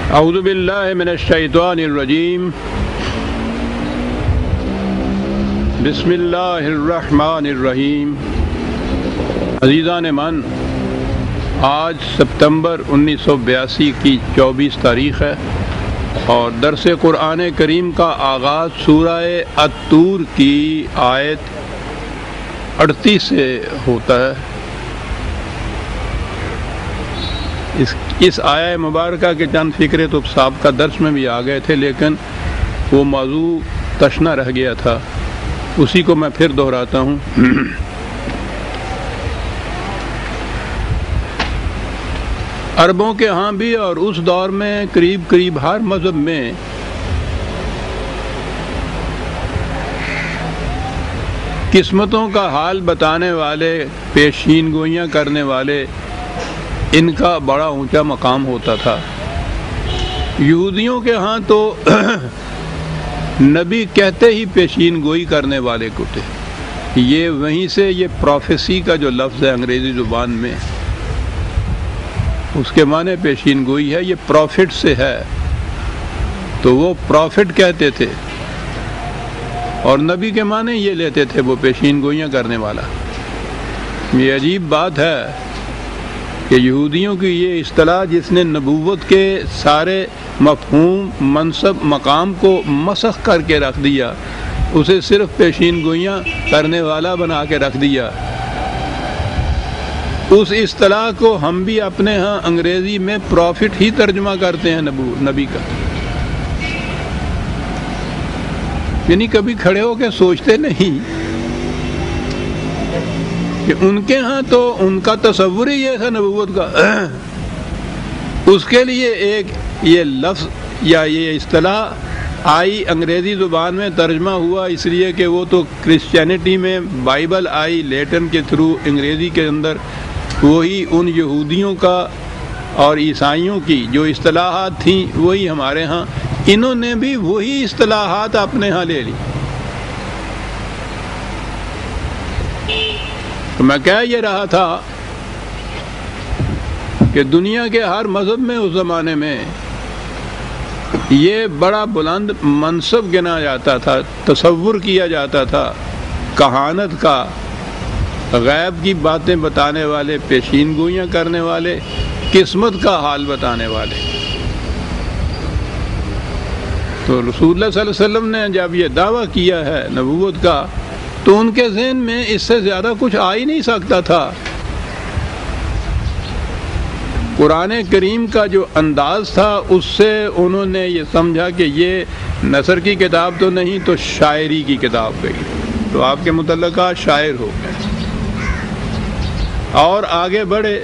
اعوذ باللہ من الشیطان الرجیم بسم اللہ الرحمن الرحیم۔ عزیزان من، آج ستمبر 1982 کی 24 تاریخ ہے اور درس قرآن کریم کا آغاز سورہ الطور کی آیت 38 سے ہوتا ہے۔ اس آیہ مبارکہ کے چند فکرے تو سابقہ درس میں بھی آ گئے تھے، لیکن وہ موضوع تشنا رہ گیا تھا، اسی کو میں پھر دہراتا ہوں۔ عربوں کے ہاں بھی اور اس دور میں قریب ہر مذہب میں قسمتوں کا حال بتانے والے، پیشین گوئیاں کرنے والے، ان کا بڑا اونچا مقام ہوتا تھا۔ یہودیوں کے ہاں تو نبی کہتے ہی پیشین گوئی کرنے والے کو تھے۔ یہ وہیں سے یہ پروفیسی کا جو لفظ ہے انگریزی زبان میں، اس کے معنی پیشین گوئی ہے، یہ پروفٹ سے ہے، تو وہ پروفٹ کہتے تھے اور نبی کے معنی یہ لیتے تھے وہ پیشین گوئیاں کرنے والا۔ یہ عجیب بات ہے کہ یہودیوں کی یہ اصطلاح جس نے نبوت کے سارے مفہوم، منصب، مقام کو مسخ کر کے رکھ دیا، اسے صرف پیشین گوئیاں کرنے والا بنا کے رکھ دیا، اس اصطلاح کو ہم بھی اپنے ہاں انگریزی میں پروفٹ ہی ترجمہ کرتے ہیں نبی کا۔ یعنی کبھی کھڑے ہو کے سوچتے نہیں کہ ان کے ہاں تو ان کا تصور ہی یہ تھا نبوت کا، اس کے لیے ایک یہ لفظ یا یہ اصطلاح آئی، انگریزی زبان میں ترجمہ ہوا، اس لیے کہ وہ تو کرسچینٹی میں بائبل آئی لیٹن کے تھرو انگریزی کے اندر، وہی ان یہودیوں کا اور عیسائیوں کی جو اصطلاحات تھیں وہی ہمارے ہاں، انہوں نے بھی وہی اصطلاحات اپنے ہاں لے لی۔ تو میں کہہ یہ رہا تھا کہ دنیا کے ہر مذہب میں اس زمانے میں یہ بڑا بلند منصب گنا جاتا تھا، تصور کیا جاتا تھا کہانت کا، غیب کی باتیں بتانے والے، پیشین گوئیاں کرنے والے، قسمت کا حال بتانے والے۔ تو رسول اللہ صلی اللہ علیہ وسلم نے جب یہ دعویٰ کیا ہے نبوت کا، تو ان کے ذہن میں اس سے زیادہ کچھ آ ہی نہیں سکتا تھا۔ قرآن کریم کا جو انداز تھا اس سے انہوں نے یہ سمجھا کہ یہ نثر کی کتاب تو نہیں تو شاعری کی کتاب گئی، تو آپ کے متعلقہ شاعر ہو گئے اور آگے بڑھے۔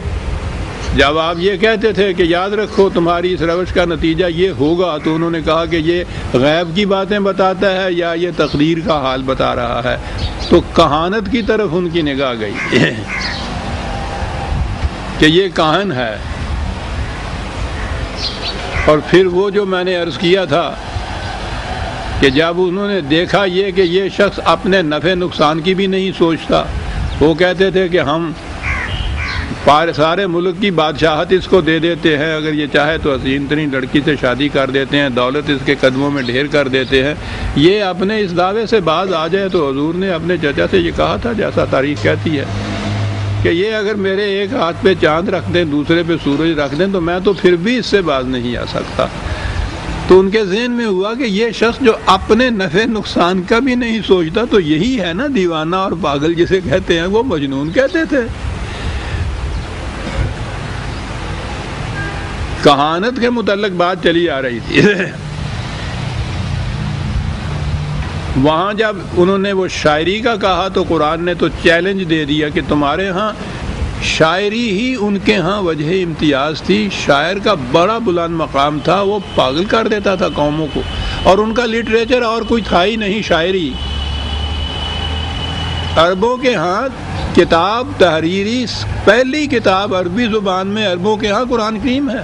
جب آپ یہ کہتے تھے کہ یاد رکھو تمہاری اس روش کا نتیجہ یہ ہوگا، تو انہوں نے کہا کہ یہ غیب کی باتیں بتاتا ہے یا یہ تقدیر کا حال بتا رہا ہے، تو کہانت کی طرف ان کی نگاہ گئی کہ یہ کاہن ہے۔ اور پھر وہ جو میں نے عرض کیا تھا کہ جب انہوں نے دیکھا یہ کہ یہ شخص اپنے نفع نقصان کی بھی نہیں سوچتا، وہ کہتے تھے کہ ہم سارے ملک کی بادشاہت اس کو دے دیتے ہیں، اگر یہ چاہے تو حسین ترین لڑکی سے شادی کر دیتے ہیں، دولت اس کے قدموں میں ڈھیر کر دیتے ہیں۔ یہ اپنے اس دعوے سے باز آ جائے تو حضور نے اپنے چچا سے یہ کہا تھا، جیسا تاریخ کہتی ہے کہ یہ اگر میرے ایک ہاتھ پہ چاند رکھ دیں، دوسرے پہ سورج رکھ دیں، تو میں تو پھر بھی اس سے باز نہیں آ سکتا۔ تو ان کے ذہن میں ہوا کہ یہ شخص جو اپنے نفع نقصان کا بھی نہیں سوچتا، تو یہی ہے نا دیوانہ اور پاگل جسے کہتے ہیں، وہ مجنون کہتے تھے۔ کہانت کے متعلق بات چلی آ رہی تھی۔ وہاں جب انہوں نے وہ شاعری کا کہا تو قرآن نے تو چیلنج دے دیا کہ تمہارے ہاں شاعری ہی ان کے ہاں وجہ امتیاز تھی، شاعر کا بڑا بلند مقام تھا، وہ پاگل کر دیتا تھا قوموں کو، اور ان کا لٹریچر اور کوئی تھا ہی نہیں، شاعری۔ عربوں کے ہاں کتاب تحریری، پہلی کتاب عربی زبان میں عربوں کے ہاں قرآن کریم ہے۔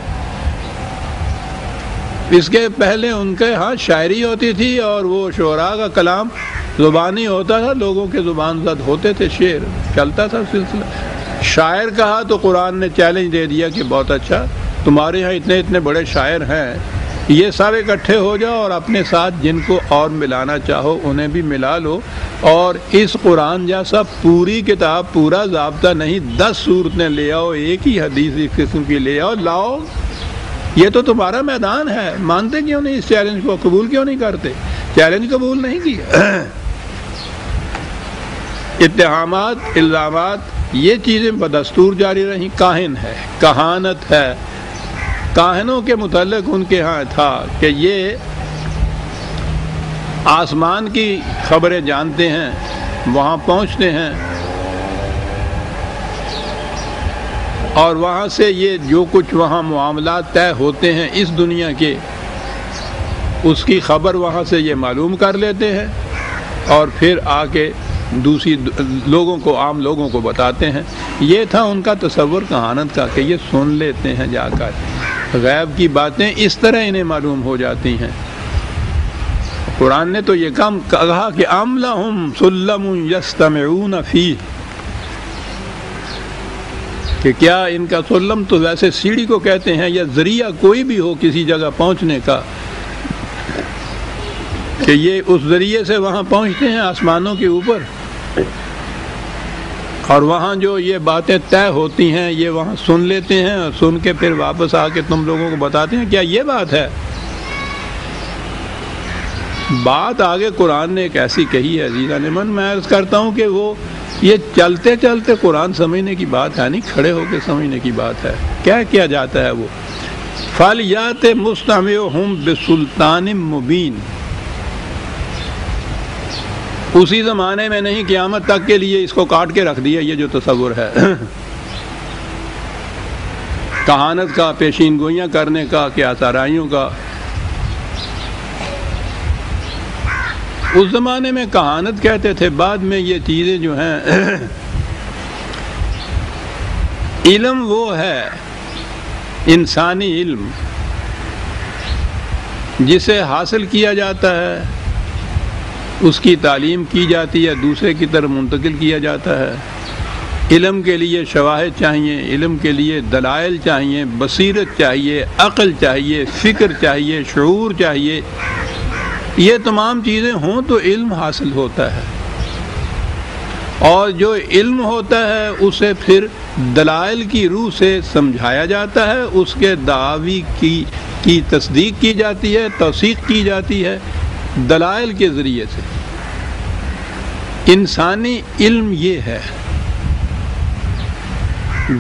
اس کے پہلے ان کے ہاں شاعری ہوتی تھی اور وہ شعراء کا کلام زبانی ہوتا تھا، لوگوں کے زبان زد ہوتے تھے، شعر چلتا تھا سلسلہ۔ شاعر کہا تو قرآن نے چیلنج دے دیا کہ بہت اچھا، تمہارے ہاں اتنے اتنے بڑے شاعر ہیں، یہ سب اکٹھے ہو جاؤ اور اپنے ساتھ جن کو اور ملانا چاہو انہیں بھی ملا لو، اور اس قرآن جیسا پوری کتاب پورا ضابطہ نہیں 10 صورتیں لے آؤ، ایک ہی حدیث اس قسم کی لے آؤ، لاؤ، یہ تو تمہارا میدان ہے، مانتے کیوں نہیں اس چیلنج کو، قبول کیوں نہیں کرتے؟ چیلنج قبول نہیں کیا۔ اتہامات، الزامات، یہ چیزیں بدستور جاری رہیں۔ کاہن ہے، کہانت ہے، کاہنوں کے متعلق ان کے ہاں تھا کہ یہ آسمان کی خبریں جانتے ہیں، وہاں پہنچتے ہیں اور وہاں سے یہ جو کچھ وہاں معاملات طے ہوتے ہیں اس دنیا کے، اس کی خبر وہاں سے یہ معلوم کر لیتے ہیں اور پھر آ کے دوسری لوگوں کو، عام لوگوں کو بتاتے ہیں۔ یہ تھا ان کا تصور کہانت کا کہ یہ سن لیتے ہیں جا کر، غیب کی باتیں اس طرح انہیں معلوم ہو جاتی ہیں۔ قرآن نے تو یہ کام کہا کہ ام لہم سلم یستمعون فیہ، کہ کیا ان کا سلم تو ویسے سیڑھی کو کہتے ہیں، یا ذریعہ کوئی بھی ہو کسی جگہ پہنچنے کا، کہ یہ اس ذریعے سے وہاں پہنچتے ہیں آسمانوں کے اوپر، اور وہاں جو یہ باتیں طے ہوتی ہیں یہ وہاں سن لیتے ہیں، اور سن کے پھر واپس آ کے تم لوگوں کو بتاتے ہیں۔ کیا یہ بات ہے؟ بات آگے قرآن نے ایک ایسی کہی ہے عزیزان من، میں عرض کرتا ہوں کہ وہ یہ چلتے چلتے قرآن سمجھنے کی بات ہے نہیں، کھڑے ہو کے سمجھنے کی بات ہے۔ کیا کیا جاتا ہے وہ فَلْيَأْتِ مُسْتَمِعُهُمْ بِسُلْطَانٍ مُبِينٍ، اسی زمانے میں نہیں، قیامت تک کے لیے اس کو کاٹ کے رکھ دیا، یہ جو تصور ہے کہانت کا، پیشین گوئیاں کرنے کا، کیا سارائیوں کا۔ اس زمانے میں کہانت کہتے تھے، بعد میں یہ چیزیں جو ہیں علم وہ ہے انسانی علم جسے حاصل کیا جاتا ہے، اس کی تعلیم کی جاتی ہے، دوسرے کی طرف منتقل کیا جاتا ہے۔ علم کے لیے شواہد چاہیے، علم کے لیے دلائل چاہیے، بصیرت چاہیے، عقل چاہیے، فکر چاہیے، شعور چاہیے، یہ تمام چیزیں ہوں تو علم حاصل ہوتا ہے، اور جو علم ہوتا ہے اسے پھر دلائل کی روح سے سمجھایا جاتا ہے، اس کے دعاوی کی تصدیق کی جاتی ہے، توثیق کی جاتی ہے دلائل کے ذریعے سے۔ انسانی علم یہ ہے،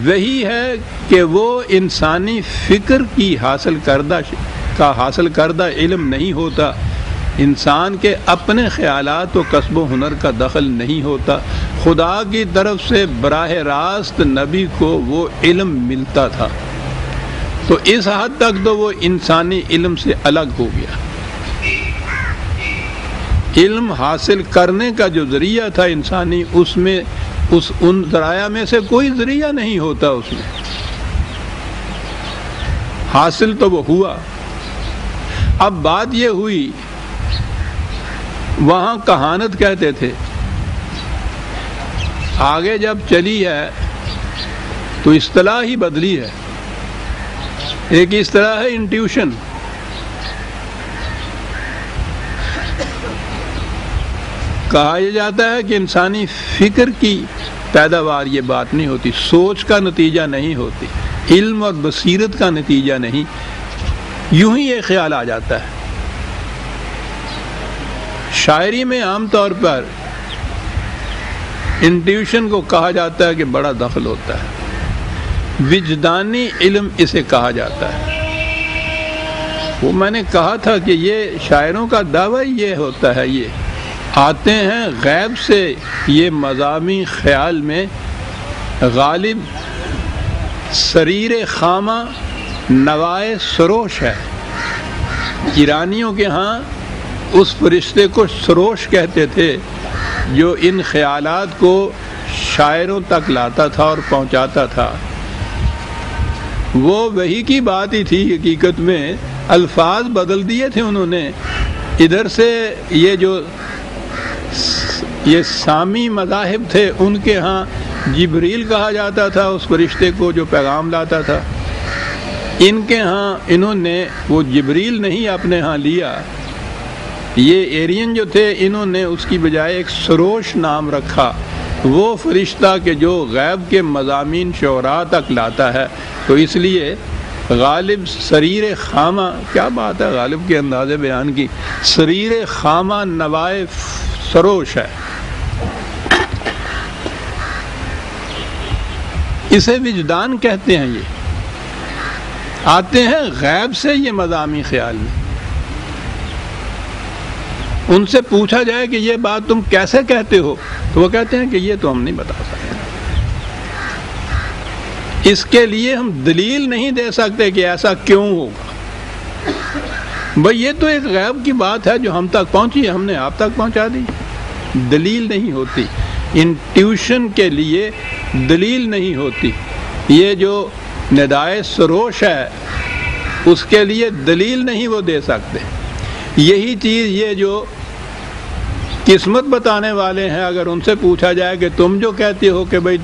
وہی ہے کہ وہ انسانی فکر کی حاصل کردہ علم نہیں ہوتا، انسان کے اپنے خیالات و کسب و ہنر کا دخل نہیں ہوتا، خدا کی طرف سے براہ راست نبی کو وہ علم ملتا تھا، تو اس حد تک تو وہ انسانی علم سے الگ ہو گیا۔ علم حاصل کرنے کا جو ذریعہ تھا انسانی، اس میں ان ذرائع میں سے کوئی ذریعہ نہیں ہوتا، اس میں حاصل تو وہ ہوا۔ اب بات یہ ہوئی، وہاں کہانت کہتے تھے، آگے جب چلی ہے تو اصطلاح ہی بدلی ہے، ایک اصطلاح ہے انٹیوشن۔ کہا یہ جاتا ہے کہ انسانی فکر کی پیداوار یہ بات نہیں ہوتی، سوچ کا نتیجہ نہیں ہوتی، علم اور بصیرت کا نتیجہ نہیں، یوں ہی یہ خیال آ جاتا ہے۔ شاعری میں عام طور پر انٹیوشن کو کہا جاتا ہے کہ بڑا دخل ہوتا ہے، وجدانی علم اسے کہا جاتا ہے۔ وہ میں نے کہا تھا کہ یہ شاعروں کا دعویٰ یہ ہوتا ہے، یہ آتے ہیں غیب سے، یہ مضامین خیال میں غالب سریر خامہ نوائے سروش ہے۔ ایرانیوں کے ہاں اس فرشتے کو سروش کہتے تھے جو ان خیالات کو شاعروں تک لاتا تھا اور پہنچاتا تھا۔ وہ وہی کی بات ہی تھی، حقیقت میں الفاظ بدل دیے تھے انہوں نے۔ ادھر سے یہ سامی مذاہب تھے، ان کے ہاں جبریل کہا جاتا تھا اس فرشتے کو جو پیغام لاتا تھا، ان کے ہاں انہوں نے وہ جبریل نہیں اپنے ہاں لیا، یہ ایرین جو تھے انہوں نے اس کی بجائے ایک سروش نام رکھا، وہ فرشتہ کہ جو غیب کے مضامین شعراء تک لاتا ہے۔ تو اس لیے غالب سریر خامہ، کیا بات ہے غالب کے انداز بیان کی، سریر خامہ نوائے سروش ہے، اسے وجدان کہتے ہیں۔ یہ آتے ہیں غیب سے یہ مضامین خیال میں، ان سے پوچھا جائے کہ یہ بات تم کیسے کہتے ہو تو وہ کہتے ہیں کہ یہ تو ہم نہیں بتا سکتے، اس کے لیے ہم دلیل نہیں دے سکتے کہ ایسا کیوں ہوگا۔ بھئی یہ تو ایک غیب کی بات ہے جو ہم تک پہنچی ہے، ہم نے آپ تک پہنچا دی، دلیل نہیں ہوتی۔ انٹیوشن کے لیے دلیل نہیں ہوتی۔ یہ جو ندائے سروش ہے اس کے لیے دلیل نہیں وہ دے سکتے۔ یہی چیز یہ جو قسمت بتانے والے ہیں، اگر ان سے پوچھا جائے کہ تم جو کہتے ہو کہ بھئی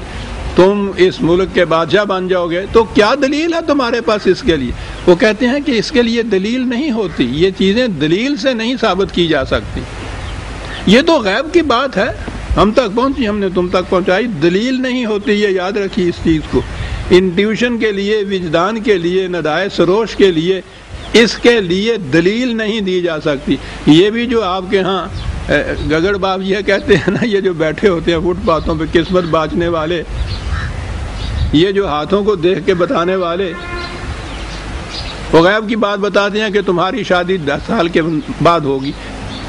تم اس ملک کے بادشاہ بن جاؤ گے تو کیا دلیل ہے تمہارے پاس اس کے لیے، وہ کہتے ہیں کہ اس کے لیے دلیل نہیں ہوتی، یہ چیزیں دلیل سے نہیں ثابت کی جا سکتی، یہ تو غیب کی بات ہے، ہم تک پہنچی، ہم نے تم تک پہنچائی، دلیل نہیں ہوتی۔ یہ یاد رکھیے اس چیز کو، انٹیوشن کے لیے، وجدان کے لیے، ندائے سروش کے لیے، اس کے لیے دلیل نہیں دی جا سکتی۔ یہ بھی جو آپ کے ہاں گگڑ باب یہ کہتے ہیں نا، یہ جو بیٹھے ہوتے ہیں فٹ پاتھوں پہ قسمت باچنے والے، یہ جو ہاتھوں کو دیکھ کے بتانے والے، وہ غیب کی بات بتاتے ہیں کہ تمہاری شادی 10 سال کے بعد ہوگی۔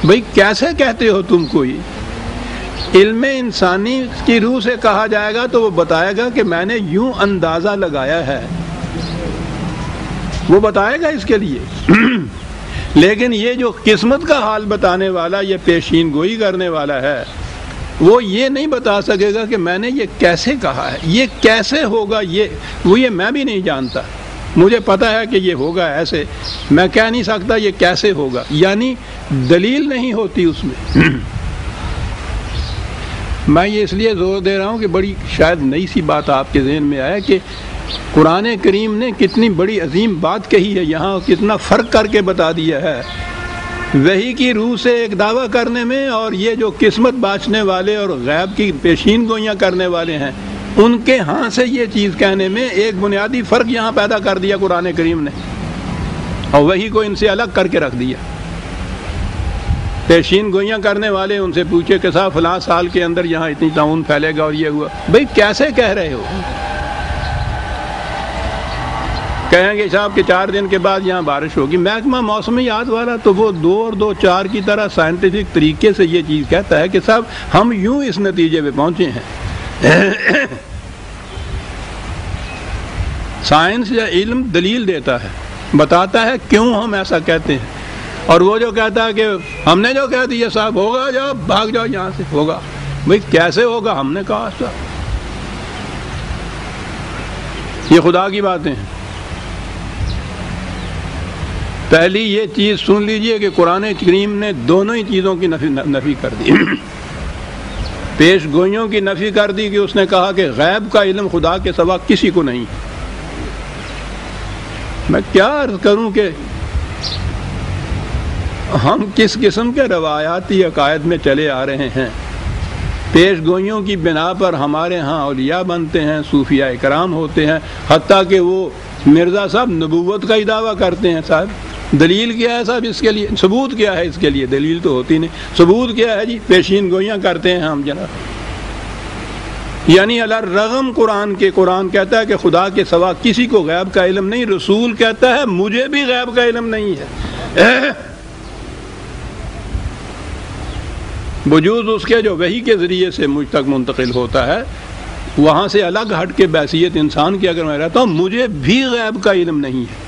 بھئی کیسے کہتے ہو تم کوئی؟ علم انسانی کی روح سے کہا جائے گا تو وہ بتائے گا کہ میں نے یوں اندازہ لگایا ہے، وہ بتائے گا اس کے لیے۔ لیکن یہ جو قسمت کا حال بتانے والا، یہ پیشین گوئی کرنے والا ہے، وہ یہ نہیں بتا سکے گا کہ میں نے یہ کیسے کہا ہے، یہ کیسے ہوگا، یہ میں بھی نہیں جانتا، مجھے پتا ہے کہ یہ ہوگا ایسے، میں کہہ نہیں سکتا یہ کیسے ہوگا، یعنی دلیل نہیں ہوتی اس میں۔ میں یہ اس لیے زور دے رہا ہوں کہ بڑی شاید نئی سی بات آپ کے ذہن میں آیا کہ قرآن کریم نے کتنی بڑی عظیم بات کہی ہے، یہاں کتنا فرق کر کے بتا دیا ہے وحی کی روح سے ایک دعویٰ کرنے میں، اور یہ جو قسمت باچنے والے اور غیب کی پیشین گوئیاں کرنے والے ہیں ان کے ہاں سے یہ چیز کہنے میں ایک بنیادی فرق یہاں پیدا کر دیا قرآن کریم نے، اور وحی کو ان سے الگ کر کے رکھ دیا۔ پیشین گوئیاں کرنے والے ان سے پوچھے کہ صاحب فلاں سال کے اندر یہاں اتنی تعاون پھیلے گا اور یہ ہوا، بھئی کیسے کہہ رہے ہو؟ کہیں گے صاحب کہ 4 دن کے بعد یہاں بارش ہوگی، محکمہ موسمیات والا تو وہ 2 اور 2 4 کی طرح سائنٹیفک طریقے سے یہ چیز کہتا ہے کہ صاحب ہم یوں اس نتیجے پہ پہنچے ہیں۔ سائنس یا علم دلیل دیتا ہے، بتاتا ہے کیوں ہم ایسا کہتے ہیں، اور وہ جو کہتا ہے کہ ہم نے جو کہہ دیا صاحب ہوگا، جاؤ بھاگ جاؤ یہاں سے، ہوگا، بھئی کیسے ہوگا، ہم نے کہا صاحب۔ یہ خدا کی باتیں ہیں۔ پہلی یہ چیز سن لیجئے کہ قرآن کریم نے دونوں ہی چیزوں کی نفی کر دی۔ پیش گوئیوں کی نفی کر دی کہ اس نے کہا کہ غیب کا علم خدا کے سوا کسی کو نہیں۔ میں کیا عرض کروں کہ ہم کس قسم کے روایاتی عقائد میں چلے آ رہے ہیں۔ پیش گوئیوں کی بنا پر ہمارے ہاں اولیاء بنتے ہیں، صوفیاء کرام ہوتے ہیں، حتیٰ کہ وہ مرزا صاحب نبوت کا ہی دعویٰ کرتے ہیں۔ صاحب دلیل کیا ہے صاحب اس کے لیے؟ ثبوت کیا ہے اس کے لیے؟ دلیل تو ہوتی نہیں، ثبوت کیا ہے جی؟ پیشین گوئیاں کرتے ہیں ہم جناب، یعنی الرغم قرآن کے، قرآن کہتا ہے کہ خدا کے سوا کسی کو غیب کا علم نہیں، رسول کہتا ہے مجھے بھی غیب کا علم نہیں ہے، وجود اس کے جو وحی کے ذریعے سے مجھ تک منتقل ہوتا ہے، وہاں سے الگ ہٹ کے بحیثیت انسان کی اگر میں رہتا ہوں، مجھے بھی غیب کا علم نہیں ہے۔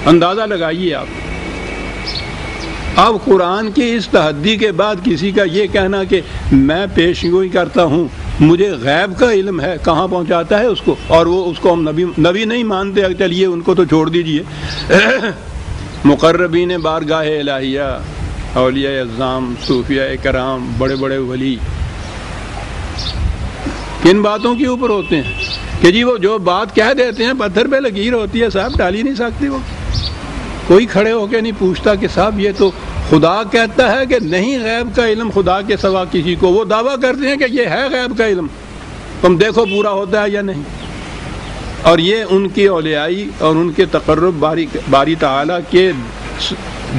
اندازہ لگائیے آپ۔ اب قرآن کی اس تحدی کے بعد کسی کا یہ کہنا کہ میں پیشگوئی کرتا ہوں، مجھے غیب کا علم ہے، کہاں پہنچاتا ہے اس کو؟ اور وہ اس کو ہم نبی نہیں مانتے، چلیے ان کو تو چھوڑ دیجئے۔ مقربین بارگاہ الہیہ، اولیاء اعظام، صوفیاء کرام، بڑے بڑے ولی، کن باتوں کے اوپر ہوتے ہیں کہ جی وہ جو بات کہہ دیتے ہیں پتھر پہ لکیر ہوتی ہے صاحب، ڈال ہی نہیں سکتی وہ. کوئی کھڑے ہو کے نہیں پوچھتا کہ صاحب یہ تو خدا کہتا ہے کہ نہیں غیب کا علم خدا کے سوا کسی کو. وہ دعویٰ کرتے ہیں کہ یہ ہے غیب کا علم، تم دیکھو پورا ہوتا ہے یا نہیں. اور یہ ان کی اولیائی اور ان کے تقرب باری تعالیٰ کے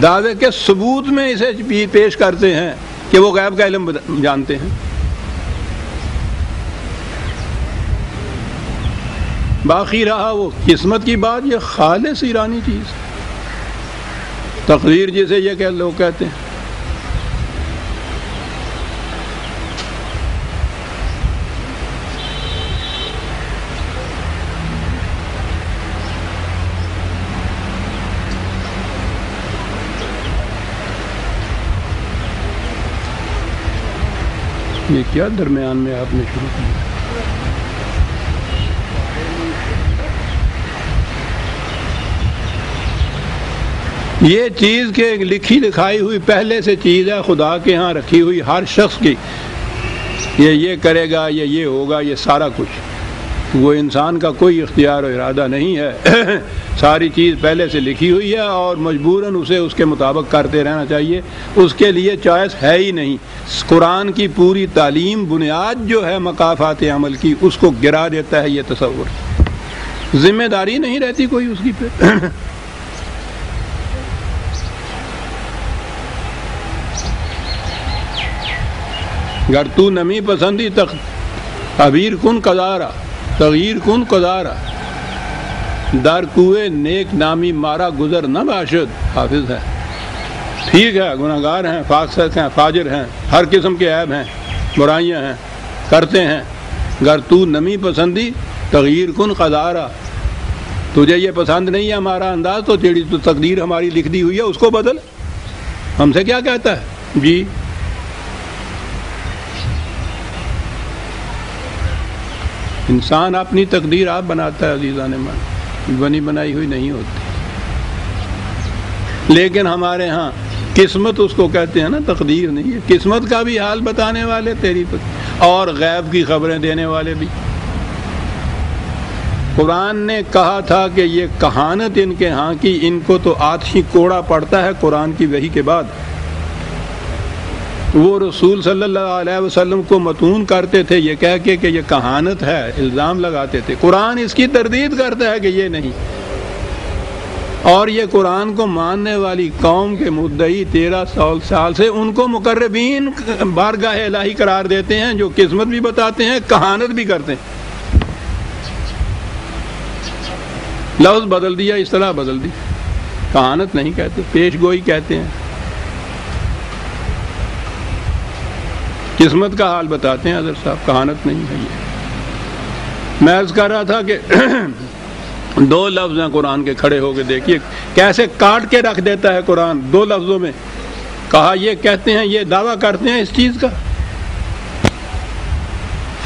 دعوے کے ثبوت میں اسے پیش کرتے ہیں کہ وہ غیب کا علم جانتے ہیں. باقی رہا وہ قسمت کی بات، یہ خالص ایرانی چیز، تقدیر جسے یہ کہ لوگ کہتے ہیں. یہ کیا درمیان میں آپ نے شروع کیا؟ یہ چیز کہ لکھی لکھائی ہوئی پہلے سے چیز ہے، خدا کے ہاں رکھی ہوئی ہر شخص کی، یہ کرے گا، یہ ہوگا، یہ سارا کچھ وہ انسان کا کوئی اختیار و ارادہ نہیں ہے. ساری چیز پہلے سے لکھی ہوئی ہے اور مجبوراً اسے اس کے مطابق کرتے رہنا چاہیے، اس کے لیے چوائس ہے ہی نہیں. قرآن کی پوری تعلیم بنیاد جو ہے مقافات عمل کی اس کو گرا دیتا ہے یہ تصور. ذمہ داری نہیں رہتی کوئی اس کی پہ. گر تو نمی پسندی تعبیر کن قدارا تغییر کن قدارا در کوئے نیک نامی مارا گزر نہ باشد. حافظ ہے. ٹھیک ہے گناہگار ہیں، فاسق ہیں، فاجر ہیں، ہر قسم کے عیب ہیں، برائیاں ہیں، کرتے ہیں. گر تو نمی پسندی تغییر کن قدارا، تجھے یہ پسند نہیں ہے ہمارا انداز تو تیری تو تقدیر ہماری لکھ دی ہوئی ہے، اس کو بدل. ہم سے کیا کہتا ہے جی؟ انسان اپنی تقدیر آپ بناتا ہے عزیزان من، بنی بنائی ہوئی نہیں ہوتی. لیکن ہمارے ہاں قسمت اس کو کہتے ہیں نا، تقدیر نہیں ہے. قسمت کا بھی حال بتانے والے تیری اور غیب کی خبریں دینے والے بھی. قرآن نے کہا تھا کہ یہ کہانت ان کے ہاں کی، ان کو تو آتشی کوڑا پڑتا ہے قرآن کی وحی کے بعد. وہ رسول صلی اللہ علیہ وسلم کو متون کرتے تھے یہ کہہ کے کہ یہ کہانت ہے، الزام لگاتے تھے. قرآن اس کی تردید کرتا ہے کہ یہ نہیں. اور یہ قرآن کو ماننے والی قوم کے مدعی 1300 سال سے ان کو مقربین بارگاہ الہی قرار دیتے ہیں، جو قسمت بھی بتاتے ہیں، کہانت بھی کرتے ہیں. لفظ بدل دیا، اصطلاح بدل دی. کہانت نہیں کہتے، پیش گوئی کہتے ہیں. قسمت کا حال بتاتے ہیں حضرت صاحب، کہانت نہیں ہے. یہ میں عرض کر رہا تھا کہ 2 لفظ ہیں قرآن کے، کھڑے ہو کے دیکھیے کیسے کاٹ کے رکھ دیتا ہے قرآن 2 لفظوں میں. کہا یہ کہتے ہیں، یہ دعویٰ کرتے ہیں اس چیز کا،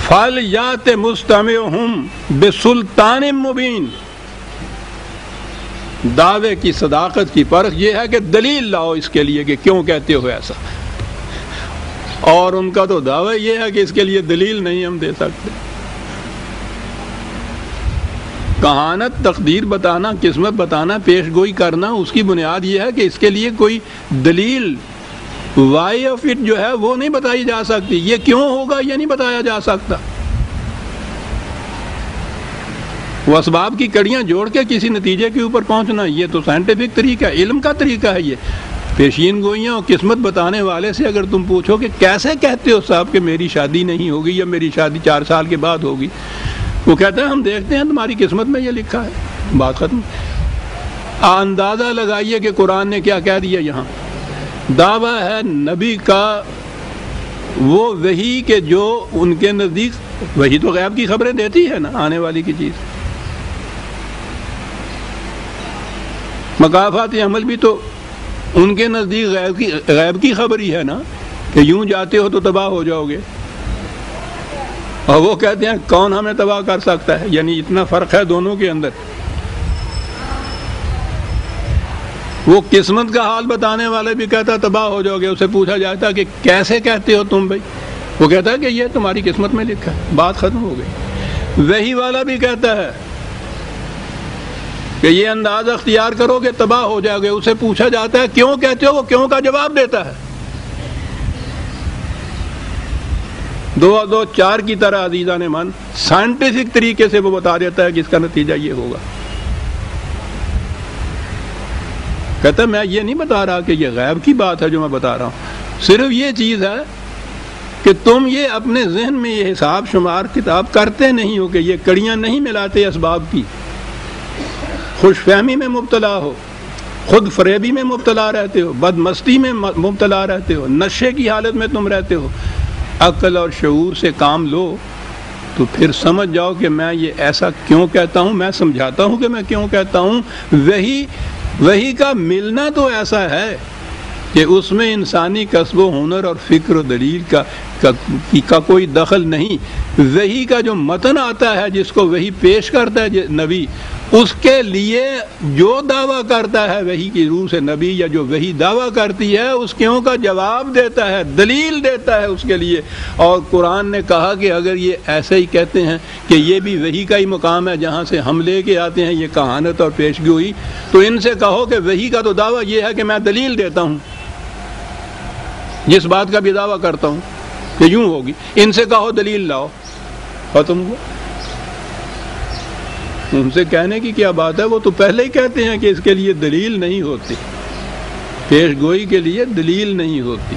فَلْيَأْتِ مُسْتَمِعُهُمْ بِسُلْطَانٍ مُبِينٍ. دعوے کی صداقت کی پرکھ یہ ہے کہ دلیل لاؤ اس کے لیے کہ کیوں کہتے ہو ایسا. اور ان کا تو دعویٰ یہ ہے کہ اس کے لیے دلیل نہیں ہم دے سکتے. کہانت، تقدیر بتانا، قسمت بتانا، پیش گوئی کرنا، اس کی بنیاد یہ ہے کہ اس کے لیے کوئی دلیل، وائی آف اٹ جو ہے وہ نہیں بتائی جا سکتی. یہ کیوں ہوگا یہ نہیں بتایا جا سکتا. وہ اسباب کی کڑیاں جوڑ کے کسی نتیجے کے اوپر پہنچنا، یہ تو سائنٹیفک طریقہ ہے، علم کا طریقہ ہے. یہ پیشین گوئیاں اور قسمت بتانے والے سے اگر تم پوچھو کہ کیسے کہتے ہو صاحب کہ میری شادی نہیں ہوگی یا میری شادی 4 سال کے بعد ہوگی، وہ کہتا ہے ہم دیکھتے ہیں تمہاری قسمت میں یہ لکھا ہے، بات ختم. اندازہ لگائیے کہ قرآن نے کیا کہہ دیا. یہاں دعویٰ ہے نبی کا وہ وحی کہ جو ان کے نزدیک، وحی تو غیب کی خبریں دیتی ہے نا، آنے والی کی چیز. مقافات عمل بھی تو ان کے نزدیک غیب کی خبر ہی ہے نا، کہ یوں جاتے ہو تو تباہ ہو جاؤ گے. اور وہ کہتے ہیں کون ہمیں تباہ کر سکتا ہے. یعنی اتنا فرق ہے دونوں کے اندر. وہ قسمت کا حال بتانے والے بھی کہتا تباہ ہو جاؤ گے. اسے پوچھا جاتا کہ کیسے کہتے ہو تم بھائی، وہ کہتا ہے کہ یہ تمہاری قسمت میں لکھا ہے، بات ختم ہو گئی۔ وحی والا بھی کہتا ہے کہ یہ انداز اختیار کرو کہ تباہ ہو جاؤ گے۔ اسے پوچھا جاتا ہے کیوں کہتے ہو، وہ کیوں کا جواب دیتا ہے، 2 اور 2 4 کی طرح عزیزان من سائنٹیفک طریقے سے وہ بتا دیتا ہے کہ اس کا نتیجہ یہ ہوگا۔ کہتا ہے میں یہ نہیں بتا رہا کہ یہ غیب کی بات ہے جو میں بتا رہا ہوں، صرف یہ چیز ہے کہ تم یہ اپنے ذہن میں یہ حساب شمار کتاب کرتے نہیں ہو، کہ یہ کڑیاں نہیں ملاتے اسباب کی، خوش فہمی میں مبتلا ہو، خود فریبی میں مبتلا رہتے ہو، بد مستی میں مبتلا رہتے ہو، نشے کی حالت میں تم رہتے ہو۔ عقل اور شعور سے کام لو تو پھر سمجھ جاؤ کہ میں یہ ایسا کیوں کہتا ہوں، میں سمجھاتا ہوں کہ میں کیوں کہتا ہوں۔ وہی کا ملنا تو ایسا ہے کہ اس میں انسانی کسب و ہنر اور فکر و دلیل کا کوئی دخل نہیں۔ وحی کا جو متن آتا ہے، جس کو وحی پیش کرتا ہے نبی، اس کے لیے جو دعویٰ کرتا ہے وحی کی روح سے نبی، یا جو وحی دعویٰ کرتی ہے اس کیوں کا جواب دیتا ہے، دلیل دیتا ہے اس کے لیے۔ اور قرآن نے کہا کہ اگر یہ ایسے ہی کہتے ہیں کہ یہ بھی وحی کا ہی مقام ہے جہاں سے ہم لے کے آتے ہیں یہ کہانت اور پیشگوئی، تو ان سے کہو کہ وحی کا تو دعویٰ یہ ہے کہ میں دلیل دیتا ہوں، جس بات کا بھی دعویٰ کرتا ہوں کہ یوں ہوگی، ان سے کہو دلیل لاؤ، ختم ہوا۔ ان سے کہنے کی کیا بات ہے، وہ تو پہلے ہی کہتے ہیں کہ اس کے لیے دلیل نہیں ہوتی، پیش گوئی کے لیے دلیل نہیں ہوتی۔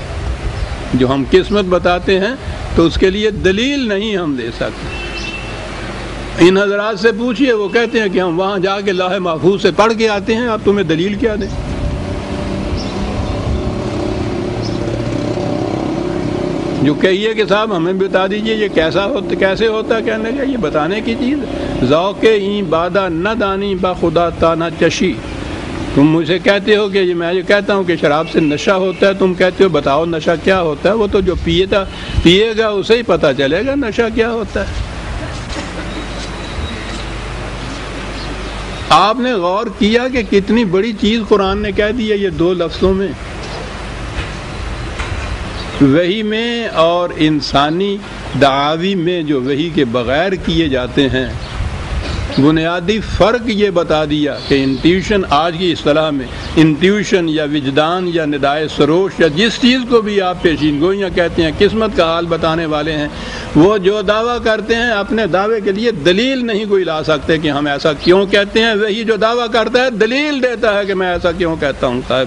جو ہم قسمت بتاتے ہیں تو اس کے لیے دلیل نہیں ہم دے سکتے۔ ان حضرات سے پوچھئے، وہ کہتے ہیں کہ ہم وہاں جا کے لوح محفوظ سے پڑھ کے آتے ہیں، اب تمہیں دلیل کیا دیں؟ جو کہیے کہ صاحب ہمیں بتا دیجئے یہ کیسے ہوتا ہے، کہنے کا یہ بتانے کی چیز، ذوق این بادہ نہ دانی با خدا تا نہ چشی۔ تم مجھے کہتے ہو کہ میں یہ کہتا ہوں کہ شراب سے نشہ ہوتا ہے، تم کہتے ہو بتاؤ نشہ کیا ہوتا ہے، وہ تو جو پیے گا اسے ہی پتہ چلے گا نشہ کیا ہوتا ہے۔ آپ نے غور کیا کہ کتنی بڑی چیز قرآن نے کہہ دی ہے یہ 2 لفظوں میں، وحی میں اور انسانی دعاوی میں جو وحی کے بغیر کیے جاتے ہیں۔ بنیادی فرق یہ بتا دیا کہ انٹیوشن، آج کی اصطلاح میں انٹیوشن یا وجدان یا ندائے سروش یا جس چیز کو بھی آپ پیشین گوئیاں کہتے ہیں، قسمت کا حال بتانے والے ہیں، وہ جو دعویٰ کرتے ہیں اپنے دعوے کے لیے دلیل نہیں کوئی لا سکتے کہ ہم ایسا کیوں کہتے ہیں۔ وہی جو دعویٰ کرتا ہے دلیل دیتا ہے کہ میں ایسا کیوں کہتا ہوں۔ صاحب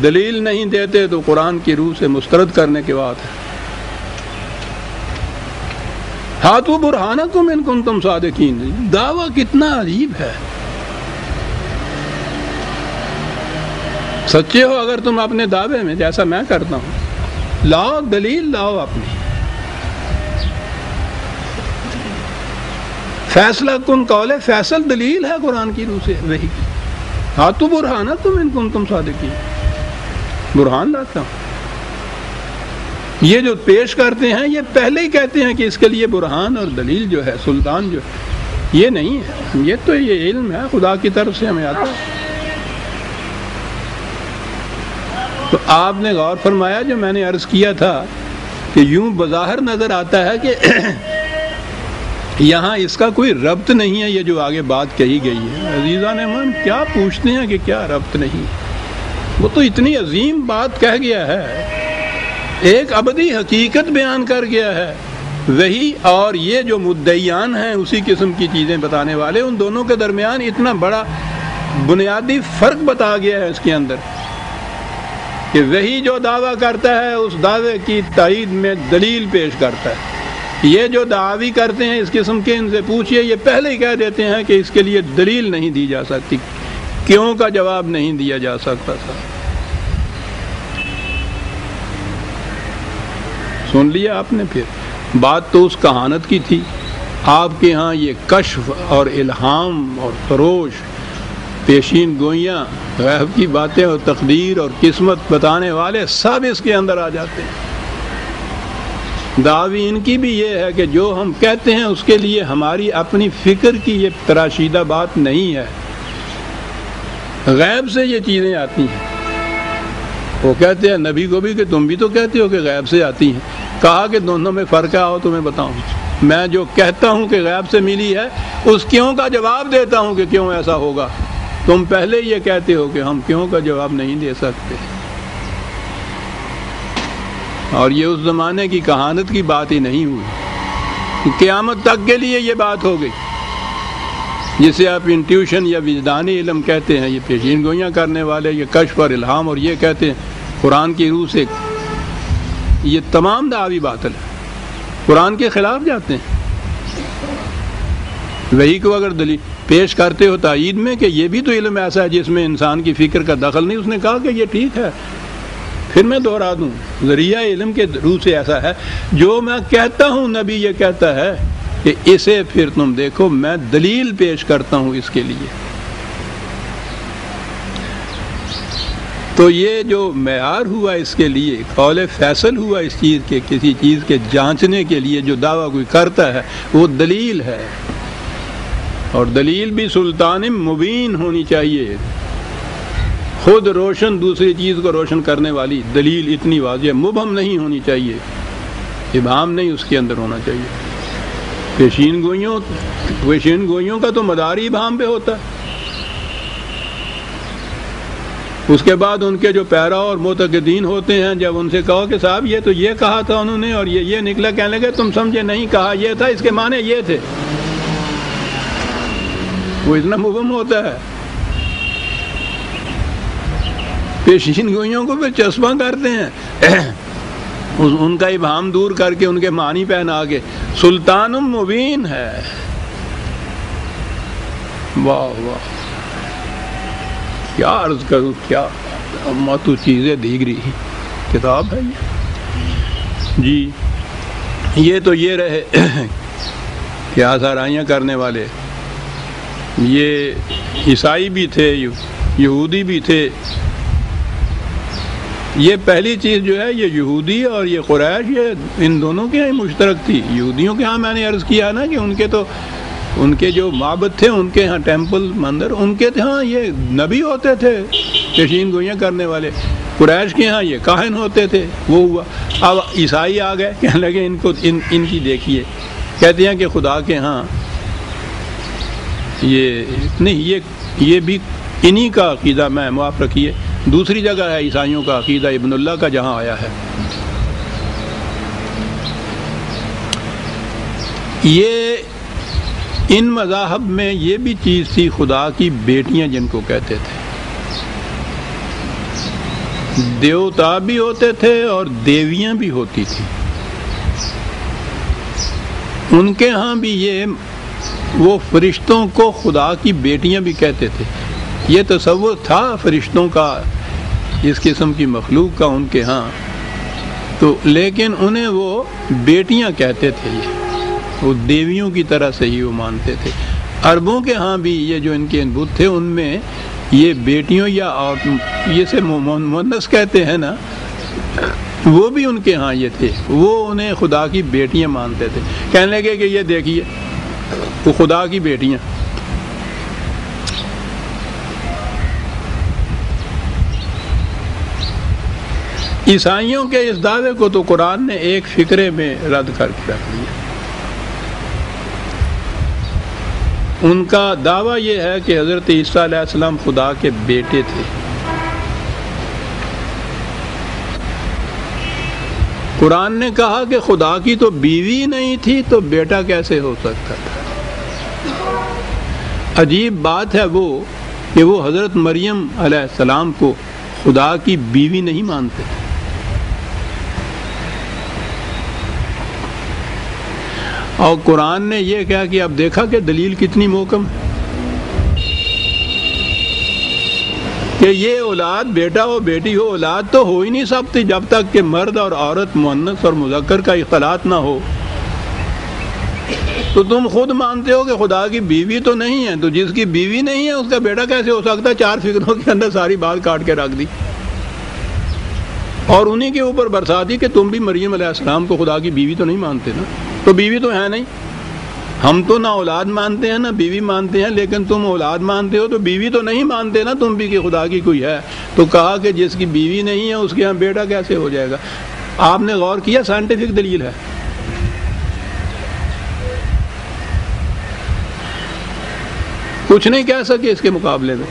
دلیل نہیں دیتے تو قرآن کی روح سے مسترد کرنے کی بات ہے۔ ہاتھوں برہانکم ان کنتم صادقین، دعویٰ کتنا عجیب ہے۔ سچے ہو اگر تم اپنے دعوے میں، جیسا میں کرتا ہوں، لاؤ دلیل، لاؤ اپنی۔ فیصلہ کن قول فیصل دلیل ہے قرآن کی روح سے وہی۔ ہاتھوں برہانکم ان کنتم صادقین، برہان لاتا ہوں۔ یہ جو پیش کرتے ہیں یہ پہلے ہی کہتے ہیں کہ اس کے لیے برہان اور دلیل جو ہے، سلطان جو ہے، یہ نہیں ہے، یہ تو یہ علم ہے خدا کی طرف سے ہمیں آتا ہے۔ تو آپ نے غور فرمایا جو میں نے عرض کیا تھا کہ یوں بظاہر نظر آتا ہے کہ یہاں اس کا کوئی ربط نہیں ہے، یہ جو آگے بات کہی گئی ہے۔ عزیزان من کیا پوچھتے ہیں کہ کیا ربط نہیں؟ وہ تو اتنی عظیم بات کہہ گیا ہے، ایک ابدی حقیقت بیان کر گیا ہے۔ وہی اور یہ جو مدعیان ہیں اسی قسم کی چیزیں بتانے والے، ان دونوں کے درمیان اتنا بڑا بنیادی فرق بتا گیا ہے اس کے اندر کہ وہی جو دعویٰ کرتا ہے اس دعوے کی تائید میں دلیل پیش کرتا ہے۔ یہ جو دعوی کرتے ہیں اس قسم کے، ان سے پوچھئے، یہ پہلے ہی کہہ دیتے ہیں کہ اس کے لیے دلیل نہیں دی جا سکتی، کیوں کا جواب نہیں دیا جا سکتا تھا۔ سن لیا آپ نے؟ پھر بات تو اس کہانت کی تھی، آپ کے ہاں یہ کشف اور الہام اور فروش، پیشین گوئیاں، غیب کی باتیں اور تقدیر اور قسمت بتانے والے سب اس کے اندر آ جاتے ہیں۔ دعوی ان کی بھی یہ ہے کہ جو ہم کہتے ہیں اس کے لیے ہماری اپنی فکر کی یہ تراشیدہ بات نہیں ہے، غیب سے یہ چیزیں آتی ہیں۔ وہ کہتے ہیں نبی کو بھی کہ تم بھی تو کہتے ہو کہ غیب سے آتی ہیں. کہا کہ دونوں میں فرق ہے، آؤ تمہیں بتاؤں. میں جو کہتا ہوں کہ غیب سے ملی ہے اس کیوں کا جواب دیتا ہوں کہ کیوں ایسا ہوگا. تم پہلے یہ کہتے ہو کہ ہم کیوں کا جواب نہیں دے سکتے. اور یہ اس زمانے کی کہانت کی بات ہی نہیں ہوئی، قیامت تک کے لیے یہ بات ہو گئی. جسے آپ انٹیوشن یا وجدانی علم کہتے ہیں، یہ پیشین گوئیاں کرنے والے، یہ کشف اور الہام، اور یہ کہتے ہیں قرآن کی روح سے، یہ تمام دعوی باطل ہے، قرآن کے خلاف جاتے ہیں. وہی کو اگر دلیل پیش کرتے ہو تائید میں کہ یہ بھی تو علم ایسا ہے جس میں انسان کی فکر کا دخل نہیں، اس نے کہا کہ یہ ٹھیک ہے. پھر میں دوہرا دوں، ذریعہ علم کے روح سے ایسا ہے جو میں کہتا ہوں نبی یہ کہتا ہے کہ اسے پھر تم دیکھو میں دلیل پیش کرتا ہوں اس کے لیے. تو یہ جو معیار ہوا اس کے لیے، قول فیصل ہوا اس چیز کے، کسی چیز کے جانچنے کے لیے جو دعویٰ کوئی کرتا ہے وہ دلیل ہے. اور دلیل بھی سلطان مبین ہونی چاہیے، خود روشن دوسری چیز کو روشن کرنے والی دلیل اتنی واضح، مبہم نہیں ہونی چاہیے، ابہام نہیں اس کے اندر ہونا چاہیے. پیشین گوئیوں کا تو مدار ہی ابہام پہ ہوتا ہے. اس کے بعد ان کے جو پیرا اور معتقدین ہوتے ہیں، جب ان سے کہو کہ صاحب یہ تو یہ کہا تھا انہوں نے اور یہ نکلا، کہنے لگے تم سمجھے نہیں، کہا یہ تھا، اس کے معنی یہ تھے. وہ اتنا مبہم ہوتا ہے. پیشین گوئیوں کو پھر چسپاں کرتے ہیں، ان کا ابہام دور کر کے ان کے معنی پہنا کے سلطان مبین ہے. واہ واہ، کیا عرض کروں، کیا ماتو چیزیں دیگری کتاب ہے یہ. جی یہ تو یہ رہے کہ آزارائیاں کرنے والے، یہ عیسائی بھی تھے، یہودی بھی تھے. یہ پہلی چیز جو ہے یہ یہودی اور یہ قریش، یہ ان دونوں کے ہاں مشترک تھی. یہودیوں کے ہاں میں نے عرض کیا نا کہ ان کے جو معبد تھے، ان کے ہاں ٹیمپل مندر، ان کے ہاں یہ نبی ہوتے تھے پیشین گوئیاں کرنے والے. قریش کے ہاں یہ کاہن ہوتے تھے. وہ ہوا. اب عیسائی آ گئے، کہنے لگے ان کی دیکھیے، کہتے ہیں کہ خدا کے ہاں یہ نہیں، یہ بھی انہی کا عقیدہ، میں معاف رکھیے دوسری جگہ ہے عیسائیوں کا عقیدہ ابن اللہ کا جہاں آیا ہے. یہ ان مذاہب میں یہ بھی چیز تھی، خدا کی بیٹیاں جن کو کہتے تھے. دیوتا بھی ہوتے تھے اور دیویاں بھی ہوتی تھیں. ان کے ہاں بھی یہ وہ فرشتوں کو خدا کی بیٹیاں بھی کہتے تھے. یہ تصور تھا فرشتوں کا، اس قسم کی مخلوق کا ان کے ہاں تو، لیکن انہیں وہ بیٹیاں کہتے تھے. وہ دیویوں کی طرح سے ہی وہ مانتے تھے. عربوں کے ہاں بھی یہ جو ان کے بت تھے، ان میں یہ بیٹیوں یا یہ سے مؤنث کہتے ہیں نا، وہ بھی ان کے ہاں یہ تھے. وہ انہیں خدا کی بیٹیاں مانتے تھے. کہنے لگے کہ یہ دیکھیے وہ خدا کی بیٹیاں. عیسائیوں کے اس دعوے کو تو قرآن نے ایک فقرے میں رد کر کے رکھ دیا. ان کا دعویٰ یہ ہے کہ حضرت عیسیٰ علیہ السلام خدا کے بیٹے تھے. قرآن نے کہا کہ خدا کی تو بیوی نہیں تھی تو بیٹا کیسے ہو سکتا تھا. عجیب بات ہے وہ کہ وہ حضرت مریم علیہ السلام کو خدا کی بیوی نہیں مانتے. اور قرآن نے یہ کہا کہ اب دیکھا کہ دلیل کتنی محکم ہے کہ یہ اولاد بیٹا ہو بیٹی ہو، اولاد تو ہو ہی نہیں سکتی جب تک کہ مرد اور عورت مؤنث اور مذکر کا اختلاط نہ ہو. تو تم خود مانتے ہو کہ خدا کی بیوی تو نہیں ہے، تو جس کی بیوی نہیں ہے اس کا بیٹا کیسے ہو سکتا ہے؟ 4 فکروں کے اندر ساری بات کاٹ کے رکھ دی اور انہی کے اوپر برسا دی کہ تم بھی مریم علیہ السلام کو خدا کی بیوی تو نہیں مانتے نا، تو بیوی تو ہے نہیں. ہم تو نہ اولاد مانتے ہیں نہ بیوی مانتے ہیں، لیکن تم اولاد مانتے ہو تو بیوی تو نہیں مانتے نا تم بھی کہ خدا کی کوئی ہے. تو کہا کہ جس کی بیوی نہیں ہے اس کے یہاں بیٹا کیسے ہو جائے گا؟ آپ نے غور کیا سائنٹیفک دلیل ہے. کچھ نہیں کہہ سکے اس کے مقابلے میں.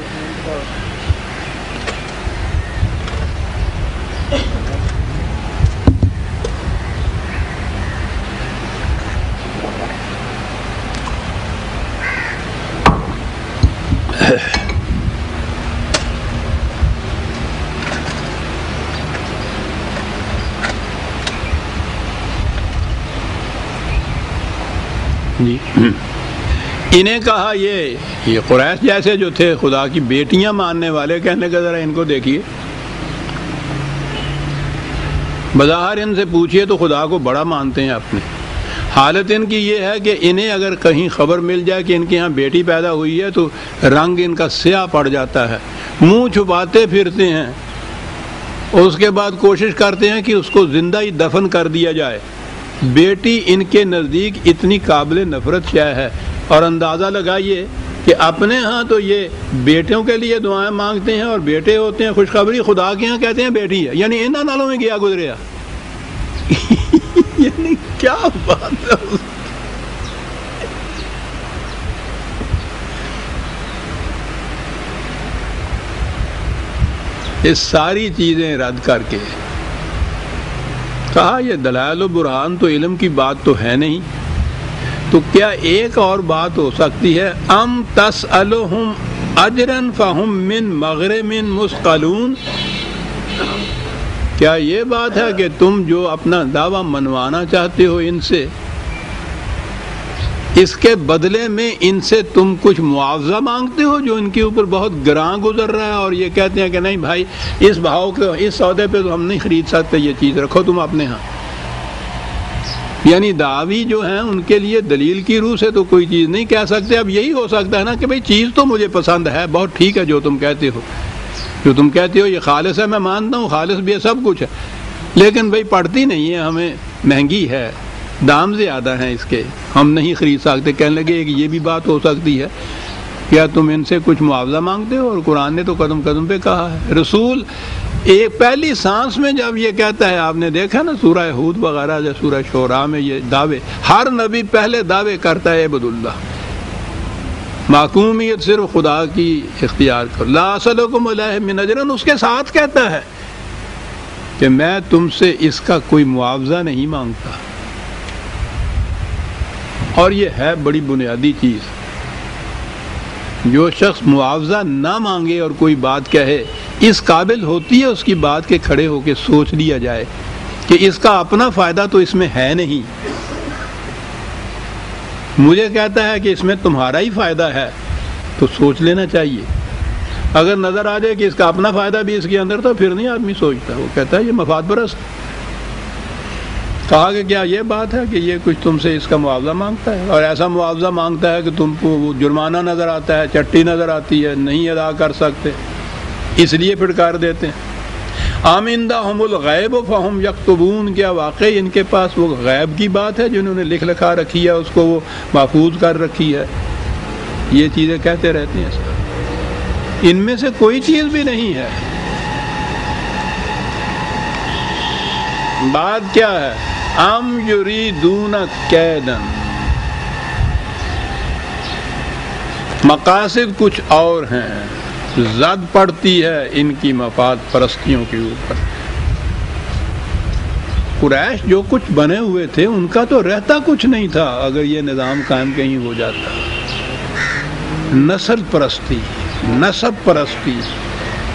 جی انہیں کہا یہ قریش جیسے جو تھے خدا کی بیٹیاں ماننے والے، کہنے کا ذرا ان کو دیکھیے، بظاہر ان سے پوچھئے تو خدا کو بڑا مانتے ہیں اپنے. حالت ان کی یہ ہے کہ انہیں اگر کہیں خبر مل جائے کہ ان کے ہاں بیٹی پیدا ہوئی ہے تو رنگ ان کا سیاہ پڑ جاتا ہے، منہ چھپاتے پھرتے ہیں، اس کے بعد کوشش کرتے ہیں کہ اس کو زندہ ہی دفن کر دیا جائے. بیٹی ان کے نزدیک اتنی قابل نفرت شے ہے. اور اندازہ لگائیے کہ اپنے ہاں تو یہ بیٹوں کے لیے دعائیں مانگتے ہیں اور بیٹے ہوتے ہیں خوشخبری، خدا کے ہاں کہتے ہیں بیٹی ہے، یعنی انہاں نالوں میں گیا گزریا. یعنی کیا بات ہے. یہ ساری چیزیں رد کر کے کہا یہ دلائل و برہان تو علم کی بات تو ہے نہیں، تو کیا ایک اور بات ہو سکتی ہے؟ ام تسألہم اجرا فہم من مغرم مثقلون. کیا یہ بات ہے کہ تم جو اپنا دعویٰ منوانا چاہتے ہو ان سے، اس کے بدلے میں ان سے تم کچھ معاوضہ مانگتے ہو جو ان کے اوپر بہت گراں گزر رہا ہے، اور یہ کہتے ہیں کہ نہیں بھائی اس بھاؤ کے اس سودے پہ تو ہم نہیں خرید سکتے، یہ چیز رکھو تم اپنے ہاں. یعنی دعوی جو ہیں ان کے لیے دلیل کی روح سے تو کوئی چیز نہیں کہہ سکتے. اب یہی ہو سکتا ہے نا کہ بھئی چیز تو مجھے پسند ہے، بہت ٹھیک ہے جو تم کہتے ہو یہ خالص ہے، میں مانتا ہوں خالص بھی ہے، سب کچھ ہے، لیکن بھئی پڑتی نہیں ہے، ہمیں مہنگی ہے، دام زیادہ ہیں اس کے، ہم نہیں خرید سکتے. کہنے لگے کہ یہ بھی بات ہو سکتی ہے، کیا تم ان سے کچھ معاوضہ مانگتے ہو؟ اور قرآن نے تو قدم قدم پہ کہا ہے. رسول ایک پہلی سانس میں جب یہ کہتا ہے، آپ نے دیکھا نا سورہ ہود وغیرہ یا سورہ شعراء میں یہ دعوے، ہر نبی پہلے دعوے کرتا ہے عبد اللہ، معقومیت صرف خدا کی اختیار کر، لا اسألکم علیہ من اجر، اس کے ساتھ کہتا ہے کہ میں تم سے اس کا کوئی معاوضہ نہیں مانگتا. اور یہ ہے بڑی بنیادی چیز، جو شخص معاوضہ نہ مانگے اور کوئی بات کہے، اس قابل ہوتی ہے اس کی بات کے کھڑے ہو کے سوچ لیا جائے کہ اس کا اپنا فائدہ تو اس میں ہے نہیں. مجھے کہتا ہے کہ اس میں تمہارا ہی فائدہ ہے تو سوچ لینا چاہیے. اگر نظر آ جائے کہ اس کا اپنا فائدہ بھی اس کے اندر تو پھر نہیں آدمی سوچتا، وہ کہتا ہے یہ مفاد پرست. کہا کہ کیا یہ بات ہے کہ یہ کچھ تم سے اس کا معاوضہ مانگتا ہے، اور ایسا معاوضہ مانگتا ہے کہ تم کو وہ جرمانہ نظر آتا ہے، چٹی نظر آتی ہے، نہیں ادا کر سکتے، اس لیے پھٹکار دیتے ہیں. ام عندہم الغیب فہم یکتبون، کیا واقعی ان کے پاس وہ غیب کی بات ہے جنہوں نے لکھ لکھا رکھی ہے، اس کو وہ محفوظ کر رکھی ہے. یہ چیزیں کہتے رہتے ہیں سر، ان میں سے کوئی چیز بھی نہیں ہے. بات کیا ہے؟ ام یریدون کیدن، مقاصد کچھ اور ہیں، زد پڑتی ہے ان کی مفاد پرستیوں کے اوپر. قریش جو کچھ بنے ہوئے تھے ان کا تو رہتا کچھ نہیں تھا اگر یہ نظام قائم کہیں ہو جاتا. نسل پرستی، نسب پرستی،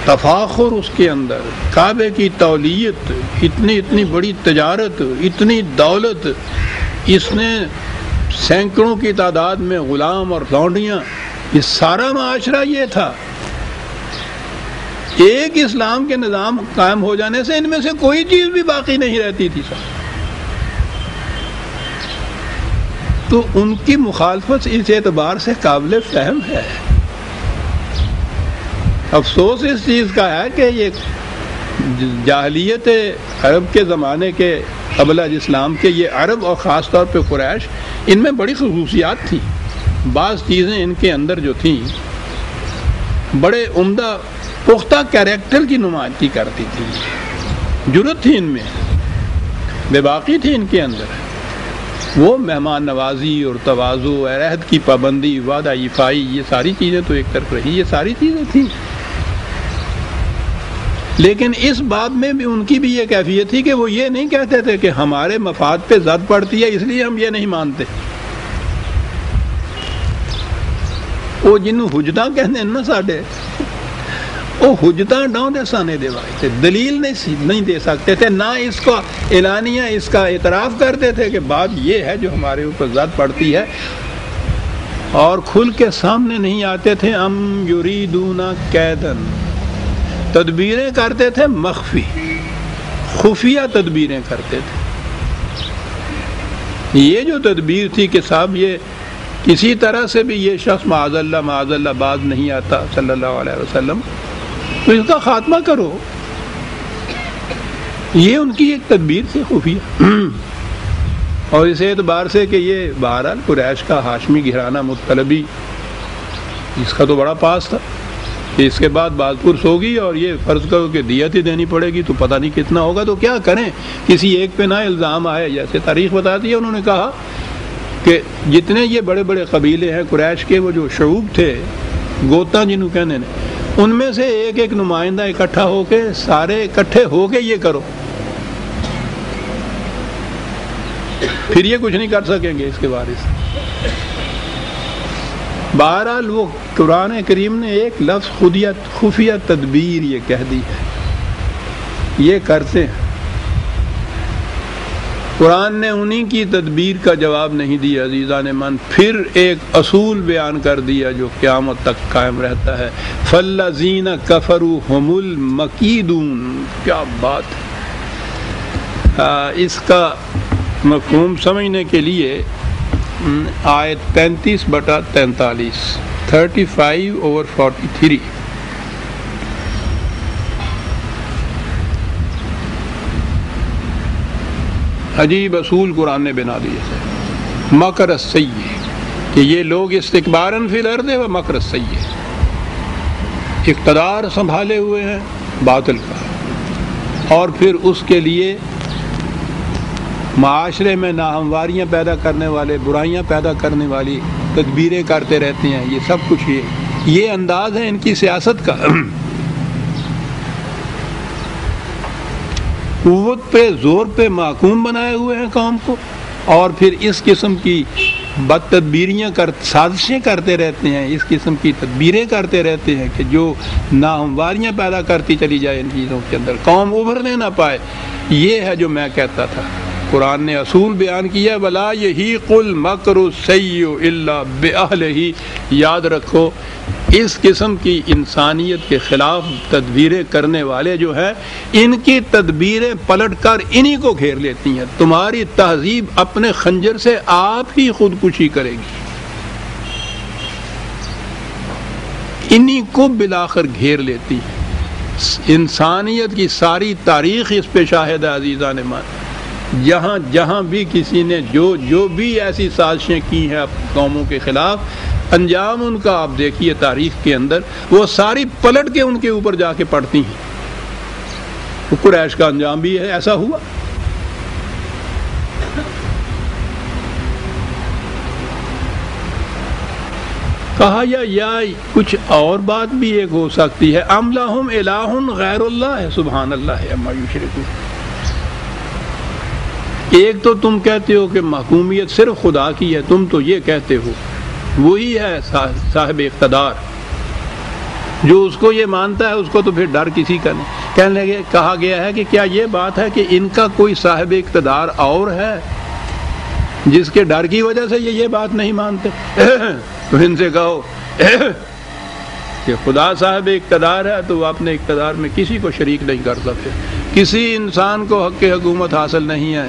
تفاخر اس کے اندر، کعبے کی تولیت، اتنی بڑی تجارت، اتنی دولت، اس نے سینکڑوں کی تعداد میں غلام اور لونڈیاں، یہ سارا معاشرہ یہ تھا. ایک اسلام کے نظام قائم ہو جانے سے ان میں سے کوئی چیز بھی باقی نہیں رہتی تھی سر. تو ان کی مخالفت اس اعتبار سے قابل فہم ہے. افسوس اس چیز کا ہے کہ یہ جاہلیت عرب کے زمانے کے قبل اسلام کے یہ عرب اور خاص طور پہ قریش، ان میں بڑی خصوصیات تھیں. بعض چیزیں ان کے اندر جو تھیں بڑے عمدہ پختہ کیریکٹر کی نمائندگی کرتی تھی. جرأت تھی ان میں، بے باقی تھی ان کے اندر. وہ مہمان نوازی اور تواضع، عہد کی پابندی، وعدہ ایفائی، یہ ساری چیزیں تو ایک طرف رہی، یہ ساری چیزیں تھیں. لیکن اس بات میں بھی ان کی بھی یہ کیفیت تھی کہ وہ یہ نہیں کہتے تھے کہ ہمارے مفاد پہ زد پڑتی ہے اس لیے ہم یہ نہیں مانتے. وہ جنوں حجتاں کہتے ہیں نا ساڈے، وہ حجتاں ڈاؤں دے سانے دے وائے تھے، دلیل نہیں دے سکتے تھے، نہ اس کو اعلانیہ اس کا اعتراف کرتے تھے کہ بات یہ ہے جو ہمارے اوپر زد پڑتی ہے، اور کھل کے سامنے نہیں آتے تھے. ام یریدون کیدن، تدبیریں کرتے تھے مخفی، خفیہ تدبیریں کرتے تھے. یہ جو تدبیر تھی کہ صاحب یہ کسی طرح سے بھی یہ شخص معاذ اللہ باز نہیں آتا صلی اللہ علیہ وسلم، تو اس کا خاتمہ کرو، یہ ان کی ایک تدبیر تھی خفیہ. اور اس اعتبار سے کہ یہ بہرحال قریش کا ہاشمی گھرانہ مطلبی، اس کا تو بڑا پاس تھا کہ اس کے بعد بعض پرس ہوگی اور یہ فرض کرو کہ دیت ہی دینی پڑے گی، تو پتہ نہیں کتنا ہوگا. تو کیا کریں، کسی ایک پہ نہ الزام آئے. جیسے تاریخ بتاتی ہے، انہوں نے کہا کہ جتنے یہ بڑے بڑے قبیلے ہیں قریش کے، وہ جو شعوب تھے، گوتا جنہوں کہنے نے، ان میں سے ایک ایک نمائندہ اکٹھا ہو کے، سارے اکٹھے ہو کے یہ کرو، پھر یہ کچھ نہیں کر سکیں گے اس کے وارث. بہرحال وہ قرآن کریم نے ایک لفظ خفیہ تدبیر یہ کہہ دی ہے، یہ کرتے ہیں. قرآن نے انہی کی تدبیر کا جواب نہیں دیا عزیزان من، پھر ایک اصول بیان کر دیا جو قیامت تک قائم رہتا ہے. فالذین کفروا هم المکیدون. کیا بات ہے. اس کا مفہوم سمجھنے کے لیے آیت 35/43 35/43 عجیب اصول قرآن نے بنا دیے تھے. مکر السیئ، کہ یہ لوگ استکباراً فی الارض و مکر السیئ، اقتدار سنبھالے ہوئے ہیں باطل کا، اور پھر اس کے لیے معاشرے میں ناہمواریاں پیدا کرنے والے، برائیاں پیدا کرنے والی تدبیریں کرتے رہتے ہیں. یہ سب کچھ یہ انداز ہے ان کی سیاست کا. قوت پہ، زور پہ محکوم بنائے ہوئے ہیں قوم کو، اور پھر اس قسم کی بد تدبیریاں سازشیں کرتے رہتے ہیں، اس قسم کی تدبیریں کرتے رہتے ہیں کہ جو ناہمواریاں پیدا کرتی چلی جائے ان چیزوں کے اندر، قوم ابھرنے نہ پائے. یہ ہے جو میں کہتا تھا. قرآن نے اصول بیان کیا، وَلَا يَحِيقُ الْمَكْرُ السَّيِّئُ إِلَّا بِأَهْلِهِ. یاد رکھو اس قسم کی انسانیت کے خلاف تدبیریں کرنے والے جو ہیں، ان کی تدبیریں پلٹ کر انہی کو گھیر لیتی ہیں. تمہاری تہذیب اپنے خنجر سے آپ ہی خودکشی کرے گی، انہی کو بلاخر گھیر لیتی ہے. انسانیت کی ساری تاریخ اس پہ شاہد ہے عزیزان مان. جہاں جہاں بھی کسی نے جو بھی ایسی سازشیں کی ہیں قوموں کے خلاف، انجام ان کا آپ دیکھیے تاریخ کے اندر، وہ ساری پلٹ کے ان کے اوپر جا کے پڑتی ہیں. قریش کا انجام بھی ہے ایسا ہوا. کہا یا کچھ اور بات بھی ایک ہو سکتی ہے، ام لہم الہ غیر اللہ سبحان اللہ عما یشرکون. ایک تو تم کہتے ہو کہ محکومیت صرف خدا کی ہے، تم تو یہ کہتے ہو، وہی ہے صاحب اقتدار. جو اس کو یہ مانتا ہے اس کو تو پھر ڈر کسی کا نہیں. کہنے لگے، کہا گیا ہے کہ کیا یہ بات ہے کہ ان کا کوئی صاحب اقتدار اور ہے جس کے ڈر کی وجہ سے یہ بات نہیں مانتے؟ تو ان سے کہو کہ خدا صاحب اقتدار ہے تو وہ اپنے اقتدار میں کسی کو شریک نہیں کر سکتے. کسی انسان کو حق حکومت حاصل نہیں ہے.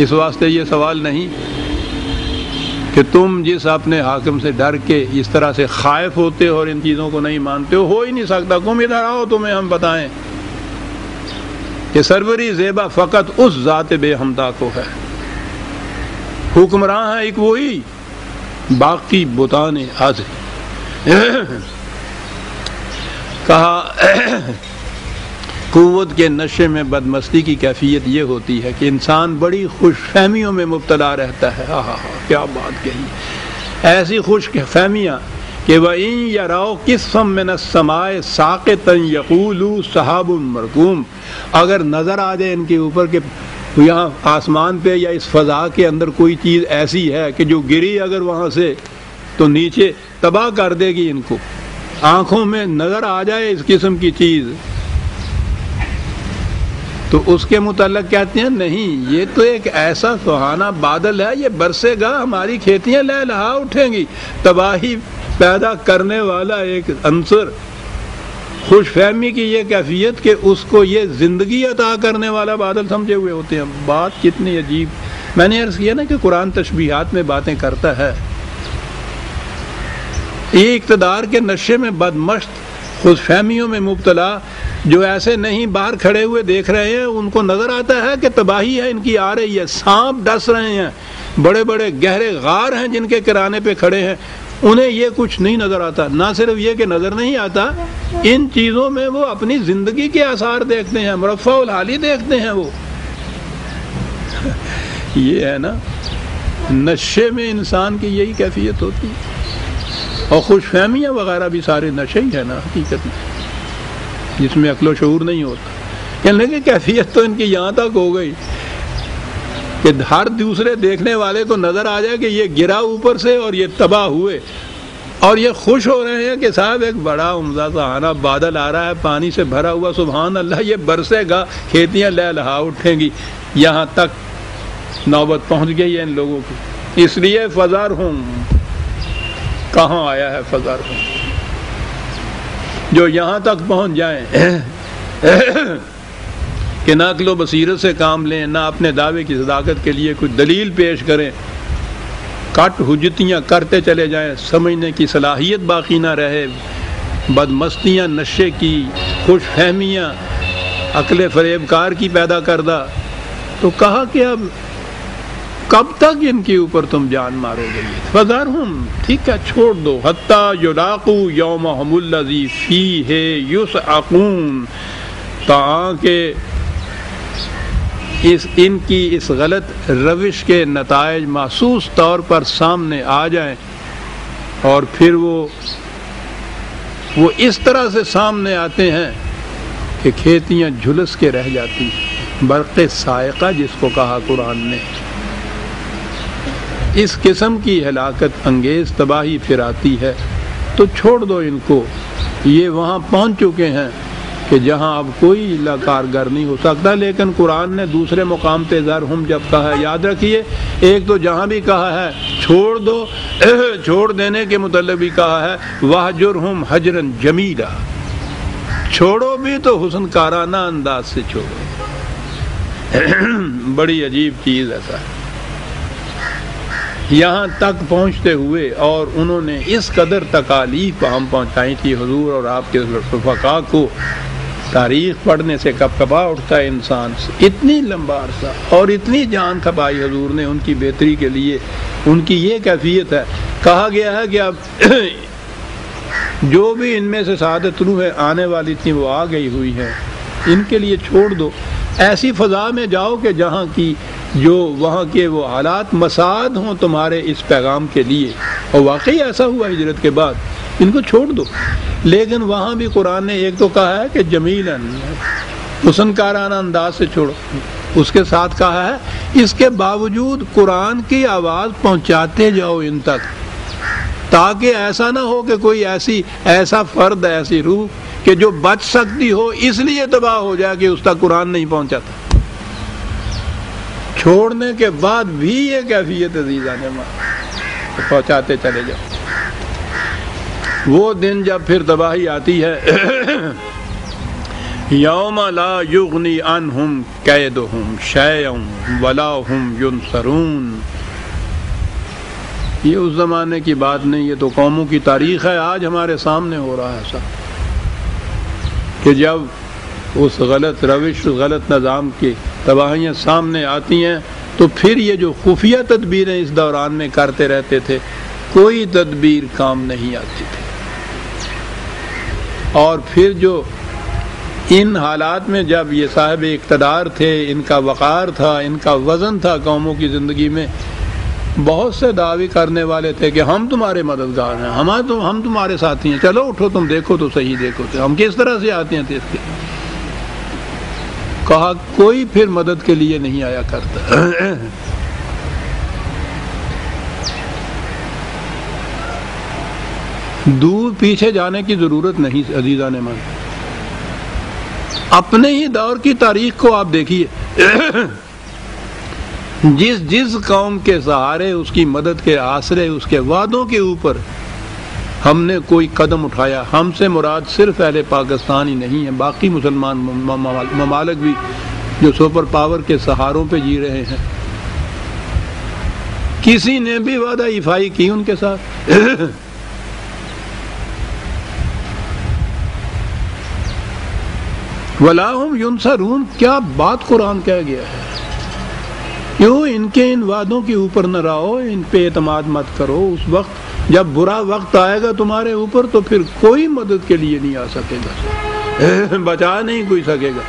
اس واسطے یہ سوال نہیں کہ تم جس اپنے حاکم سے ڈر کے اس طرح سے خائف ہوتے ہو اور ان چیزوں کو نہیں مانتے ہو ہی نہیں سکتا. تم ادھر آؤ، تمہیں ہم بتائیں. کہ سروری زیبا فقط اس ذات بے حمدہ کو ہے، حکمراں ہے ایک وہی، باقی بتان حاضر۔ کہا قوت کے نشے میں بدمستی کی کیفیت یہ ہوتی ہے کہ انسان بڑی خوش فہمیوں میں مبتلا رہتا ہے۔ کیا بات کہی، ایسی خوش فہمیاں کہ وَإِن يَرَوْا كِسْفًا مِّنَ السَّمَاءِ سَاقِطًا يَقُولُوا سَحَابٌ مَرْكُومٌ، اگر نظر آ جائے ان کے اوپر کہ یہاں آسمان پہ یا اس فضا کے اندر کوئی چیز ایسی ہے کہ جو گری اگر وہاں سے تو نیچے تباہ کر دے گی ان کو، آنکھوں میں نظر آ جائے اس قسم کی چیز، تو اس کے متعلق کہتے ہیں نہیں، یہ تو ایک ایسا سہانا بادل ہے، یہ برسے گا، ہماری کھیتیاں لہلہا اٹھیں گی، تباہی پیدا کرنے والا ایک عنصر۔ خوش فہمی کی یہ کیفیت کہ اس کو یہ زندگی عطا کرنے والا بادل سمجھے ہوئے ہوتے ہیں۔ بات کتنی عجیب، میں نے عرض کیا نا کہ قرآن تشبیہات میں باتیں کرتا ہے۔ یہ اقتدار کے نشے میں بدمست، خوش فہمیوں میں مبتلا جو ایسے نہیں باہر کھڑے ہوئے دیکھ رہے ہیں، ان کو نظر آتا ہے کہ تباہی ہے ان کی آ رہی ہے، سانپ ڈس رہے ہیں، بڑے بڑے گہرے غار ہیں جن کے کرانے پہ کھڑے ہیں، انہیں یہ کچھ نہیں نظر آتا۔ نہ صرف یہ کہ نظر نہیں آتا، ان چیزوں میں وہ اپنی زندگی کے آثار دیکھتے ہیں، مرفع الحالی دیکھتے ہیں وہ۔ یہ ہے نا نشے میں انسان کی یہی کیفیت ہوتی ہے، اور خوش فہمیاں وغیرہ بھی سارے نشے ہی ہے نا حقیقت میں، جس میں عقل و شعور نہیں ہوتا۔ کہنے لگے کیفیت تو ان کی یہاں تک ہو گئی کہ ہر دوسرے دیکھنے والے کو نظر آ جائے کہ یہ گرا اوپر سے اور یہ تباہ ہوئے، اور یہ خوش ہو رہے ہیں کہ صاحب ایک بڑا عمدہ سہانا بادل آ رہا ہے پانی سے بھرا ہوا، سبحان اللہ، یہ برسے گا، کھیتیاں لہلہا اٹھیں گی۔ یہاں تک نوبت پہنچ گئی ہے ان لوگوں کی۔ اس لیے فذرہم، کہاں آیا ہے فذرہم، جو یہاں تک پہنچ جائیں کہ نہ عقل و بصیرت سے کام لیں، نہ اپنے دعوے کی صداقت کے لیے کوئی دلیل پیش کریں، کٹ حجتیاں کرتے چلے جائیں، سمجھنے کی صلاحیت باقی نہ رہے، بدمستیاں نشے کی، خوش فہمیاں عقل فریب کار کی پیدا کردہ، تو کہا کہ اب کب تک ان کے اوپر تم جان مارو گے؟ فذرہم، ٹھیک ہے چھوڑ دو، حتیٰ یلاقوا یومہم الذی فیہ یصعقون، تاکہ ان کی اس غلط روش کے نتائج محسوس طور پر سامنے آ جائیں، اور پھر وہ اس طرح سے سامنے آتے ہیں کہ کھیتیاں جھلس کے رہ جاتی ہیں، برق صاعقہ جس کو کہا قرآن نے۔ اس قسم کی ہلاکت انگیز تباہی پھر آتی ہے، تو چھوڑ دو ان کو، یہ وہاں پہنچ چکے ہیں کہ جہاں اب کوئی کارگر نہیں ہو سکتا۔ لیکن قرآن نے دوسرے مقام پہ ذرہم جب کہا ہے، یاد رکھیے، ایک تو جہاں بھی کہا ہے چھوڑ دو، چھوڑ دینے کے متعلق بھی کہا ہے وَہْجُرْہُمْ حَجْرًا جَمِيلًا، چھوڑو بھی تو حسن کارانہ انداز سے چھوڑو۔ بڑی عجیب چیز ایسا ہے، یہاں تک پہنچتے ہوئے، اور انہوں نے اس قدر تکالیف ہم پہنچائی تھی حضور اور آپ کے رفقا کو، تاریخ پڑھنے سے کب کبا اٹھتا ہے انسان، اتنی لمبا عرصہ اور اتنی جان کھپائی حضور نے ان کی بہتری کے لیے۔ ان کی یہ کیفیت ہے، کہا گیا ہے کہ اب جو بھی ان میں سے سعادت روحیں آنے والی تھیں وہ آ گئی ہوئی ہیں، ان کے لیے چھوڑ دو، ایسی فضا میں جاؤ کہ جہاں کی جو وہاں کے وہ حالات مساعد ہوں تمہارے اس پیغام کے لیے، اور واقعی ایسا ہوا ہجرت کے بعد، ان کو چھوڑ دو۔ لیکن وہاں بھی قرآن نے ایک تو کہا ہے کہ جمیلاً، حسن کارانہ انداز سے چھوڑو، اس کے ساتھ کہا ہے اس کے باوجود قرآن کی آواز پہنچاتے جاؤ ان تک، تاکہ ایسا نہ ہو کہ کوئی ایسا فرد، ایسی روح کہ جو بچ سکتی ہو اس لیے تباہ ہو جائے کہ اس تک قرآن نہیں پہنچاتا۔ چھوڑنے کے بعد بھی یہ کیفیت عزیزان پہنچاتے چلے جاؤ۔ وہ دن جب پھر تباہی آتی ہے، یوم لا یغنی عنہم کیدہم شیئا ولا ہم ینصرون، یہ اس زمانے کی بات نہیں، یہ تو قوموں کی تاریخ ہے، آج ہمارے سامنے ہو رہا ہے ایسا کہ جب اس غلط روش غلط نظام کی تباہیاں سامنے آتی ہیں تو پھر یہ جو خفیہ تدبیریں اس دوران میں کرتے رہتے تھے کوئی تدبیر کام نہیں آتی تھی. اور پھر جو ان حالات میں جب یہ صاحب اقتدار تھے، ان کا وقار تھا، ان کا وزن تھا قوموں کی زندگی میں، بہت سے دعوی کرنے والے تھے کہ ہم تمہارے مددگار ہیں، ہم تمہارے ساتھی ہیں، چلو اٹھو تم دیکھو تو صحیح دیکھو تو ہم کس طرح سے آتے ہیں. اس کے کہا کوئی پھر مدد کے لیے نہیں آیا کرتا. دور پیچھے جانے کی ضرورت نہیں عزیزان من، اپنے ہی دور کی تاریخ کو آپ دیکھیے. جس قوم کے سہارے، اس کی مدد کے آسرے، اس کے وعدوں کے اوپر ہم نے کوئی قدم اٹھایا، ہم سے مراد صرف اہل پاکستان ہی نہیں ہے، باقی مسلمان ممالک بھی جو سپر پاور کے سہاروں پہ جی رہے ہیں، کسی نے بھی وعدہ ایفائی کی ان کے ساتھ؟ وَلَا هُمْ يُنصَرُونَ، کیا بات قرآن کہہ گیا ہے. کیوں ان کے ان وعدوں کے اوپر نہ رہو، ان پہ اعتماد مت کرو. اس وقت جب برا وقت آئے گا تمہارے اوپر تو پھر کوئی مدد کے لیے نہیں آ سکے گا، بچا نہیں کوئی سکے گا.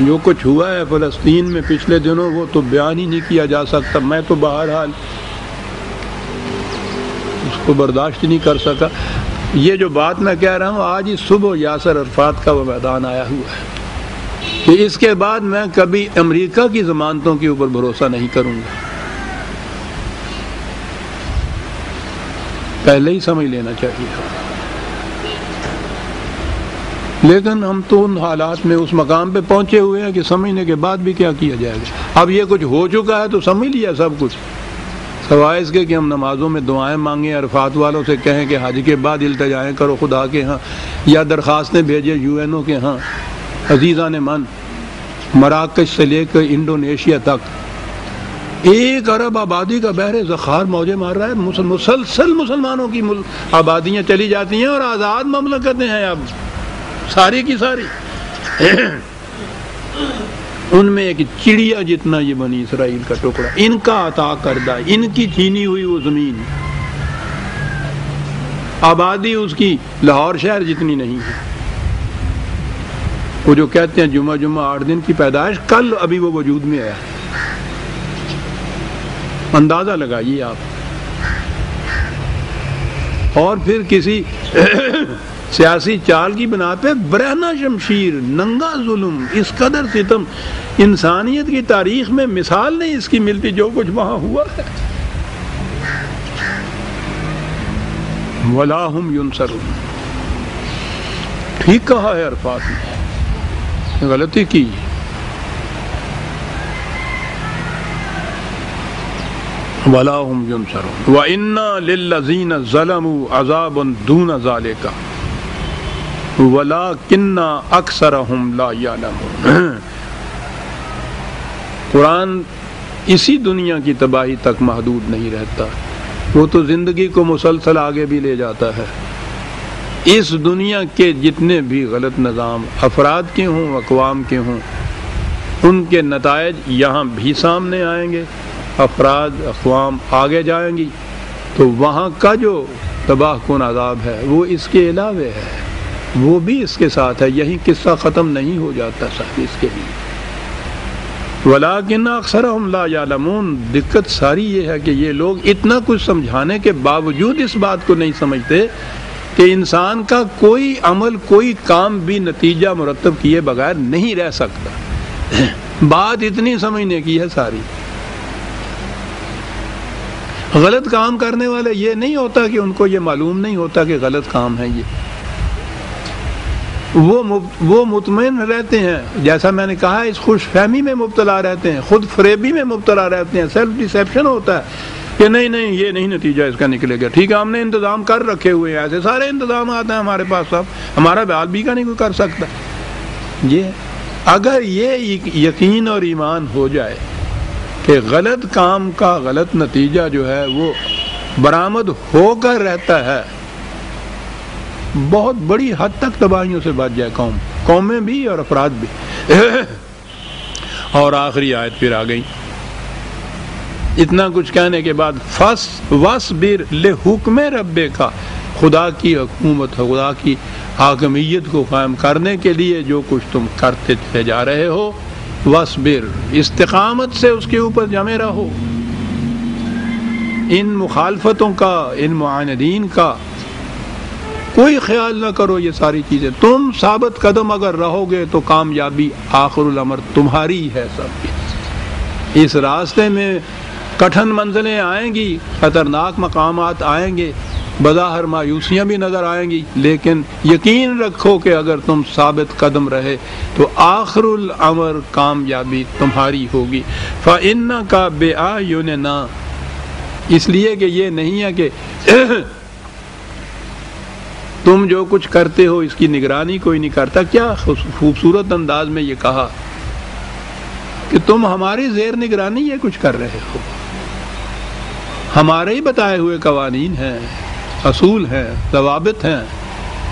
جو کچھ ہوا ہے فلسطین میں پچھلے دنوں وہ تو بیان ہی نہیں کیا جا سکتا. میں تو بہرحال اس کو برداشت نہیں کر سکا. یہ جو بات میں کہہ رہا ہوں، آج ہی صبح یاسر عرفات کا وہ میدان آیا ہوا ہے کہ اس کے بعد میں کبھی امریکہ کی ضمانتوں کے اوپر بھروسہ نہیں کروں گا. پہلے ہی سمجھ لینا چاہیے. لیکن ہم تو ان حالات میں اس مقام پہ پہنچے ہوئے ہیں کہ سمجھنے کے بعد بھی کیا کیا جائے گا. اب یہ کچھ ہو چکا ہے تو سمجھ لیا سب کچھ، سوائے اس کے کہ ہم نمازوں میں دعائیں مانگیں، عرفات والوں سے کہیں کہ حج کے بعد التجائیں کرو خدا کے ہاں، یا درخواستیں بھیجیں UN کے ہاں. عزیزان من، مراکش سے لے کر انڈونیشیا تک 1 ارب آبادی کا بحر ذخار موجے مار رہا ہے. مسلسل مسلمانوں کی آبادیاں چلی جاتی ہیں اور آزاد مملکتیں ہیں اب ساری کی ساری. ان میں ایک چڑیا جتنا یہ بنی اسرائیل کا ٹکڑا، ان کا عطا کردہ، ان کی چھینی ہوئی وہ زمین، آبادی اس کی لاہور شہر جتنی نہیں ہے. وہ جو کہتے ہیں جمعہ 8 دن کی پیدائش، کل ابھی وہ وجود میں آیا. اندازہ لگائیے آپ. اور پھر کسی سیاسی چال کی بنا پہ برہنہ شمشیر، ننگا ظلم، اس قدر ستم، انسانیت کی تاریخ میں مثال نہیں اس کی ملتی جو کچھ وہاں ہوا ہے. وَلَا هُمْ يُنصَرُونَ، ٹھیک کہا ہے عرفات نے، غلطی کی. وَلَا هُمْ يُنصَرُونَ وَإِنَّا لِلَّذِينَ ظَلَمُوا عَذَابٌ دُونَ ذَلِكَ وَلَكِنَّ أَكْثَرَهُمْ لَا يَعْلَمُونَ. قرآن اسی دنیا کی تباہی تک محدود نہیں رہتا، وہ تو زندگی کو مسلسل آگے بھی لے جاتا ہے. اس دنیا کے جتنے بھی غلط نظام افراد کے ہوں، اقوام کے ہوں، ان کے نتائج یہاں بھی سامنے آئیں گے. افراد، اقوام آگے جائیں گی تو وہاں کا جو تباہ کن عذاب ہے وہ اس کے علاوہ ہے، وہ بھی اس کے ساتھ ہے. یہی قصہ ختم نہیں ہو جاتا صاحب اس کے لیے. وَلَكِنَّ أَكْثَرَهُمْ لَا يَعْلَمُونَ. دقت ساری یہ ہے کہ یہ لوگ اتنا کچھ سمجھانے کے باوجود اس بات کو نہیں سمجھتے کہ انسان کا کوئی عمل، کوئی کام بھی نتیجہ مرتب کیے بغیر نہیں رہ سکتا. بات اتنی سمجھنے کی ہے ساری. غلط کام کرنے والے یہ نہیں ہوتا کہ ان کو یہ معلوم نہیں ہوتا کہ غلط کام ہے یہ، وہ مطمئن رہتے ہیں، جیسا میں نے کہا اس خوش فہمی میں مبتلا رہتے ہیں، خود فریبی میں مبتلا رہتے ہیں. سیلف ڈیسیپشن ہوتا ہے کہ نہیں یہ نہیں نتیجہ اس کا نکلے گا. ٹھیک ہے، ہم نے انتظام کر رکھے ہوئے ہیں، ایسے سارے انتظامات ہیں ہمارے پاس، صاحب ہمارا بیال بھی کا نہیں کوئی کر سکتا. یہ اگر یہ یقین اور ایمان ہو جائے کہ غلط کام کا غلط نتیجہ جو ہے وہ برآمد ہو کر رہتا ہے، بہت بڑی حد تک تباہیوں سے بچ جائے قومیں بھی اور افراد بھی۔ اور آخری آیت پھر آ گئی، اتنا کچھ کہنے کے بعد وَاصْبِرْ لِحُکْمِ رَبِّکَ، خدا کی حکومت، خدا کی حاکمیت کو قائم کرنے کے لیے جو کچھ تم کرتے چلے جا رہے ہو، وَاصْبِرْ، استقامت سے اس کے اوپر جمے رہو، ان مخالفتوں کا، ان معاندین کا کوئی خیال نہ کرو۔ یہ ساری چیزیں تم ثابت قدم اگر رہو گے تو کامیابی آخر الامر تمہاری ہے سب کی۔ اس راستے میں کٹھن منزلیں آئیں گی، خطرناک مقامات آئیں گے، بظاہر مایوسیاں بھی نظر آئیں گی، لیکن یقین رکھو کہ اگر تم ثابت قدم رہے تو آخر الامر کامیابی تمہاری ہوگی۔ فَإِنَّكَ بِأَعْيُنِنَا، اس لیے کہ یہ نہیں ہے کہ تم جو کچھ کرتے ہو اس کی نگرانی کوئی نہیں کرتا۔ کیا خوبصورت انداز میں یہ کہا کہ تم ہماری زیر نگرانی یہ کچھ کر رہے ہو، ہمارے ہی بتائے ہوئے قوانین ہیں، اصول ہیں، ضوابط ہیں،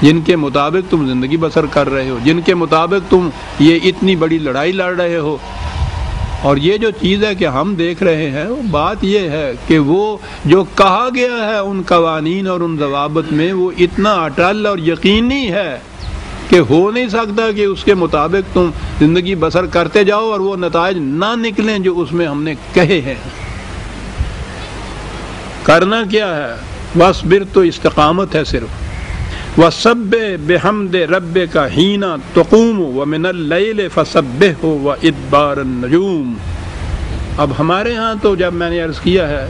جن کے مطابق تم زندگی بسر کر رہے ہو، جن کے مطابق تم یہ اتنی بڑی لڑائی لڑ رہے ہو۔ اور یہ جو چیز ہے کہ ہم دیکھ رہے ہیں، وہ بات یہ ہے کہ وہ جو کہا گیا ہے ان قوانین اور ان ضوابط میں، وہ اتنا اٹل اور یقینی ہے کہ ہو نہیں سکتا کہ اس کے مطابق تم زندگی بسر کرتے جاؤ اور وہ نتائج نہ نکلیں جو اس میں ہم نے کہے ہیں۔ کرنا کیا ہے؟ وَاصْبِرْ تو استقامت ہے صرف، وَسَبِّحْ بِحَمْدِ رَبِّكَ حِینَ تَقُومُ وَمِنَ اللَّیلِ فَسَبِّحْهُ وَإِدْبَارَ النُّجُومِ۔ اب ہمارے ہاں تو جب میں نے عرض کیا ہے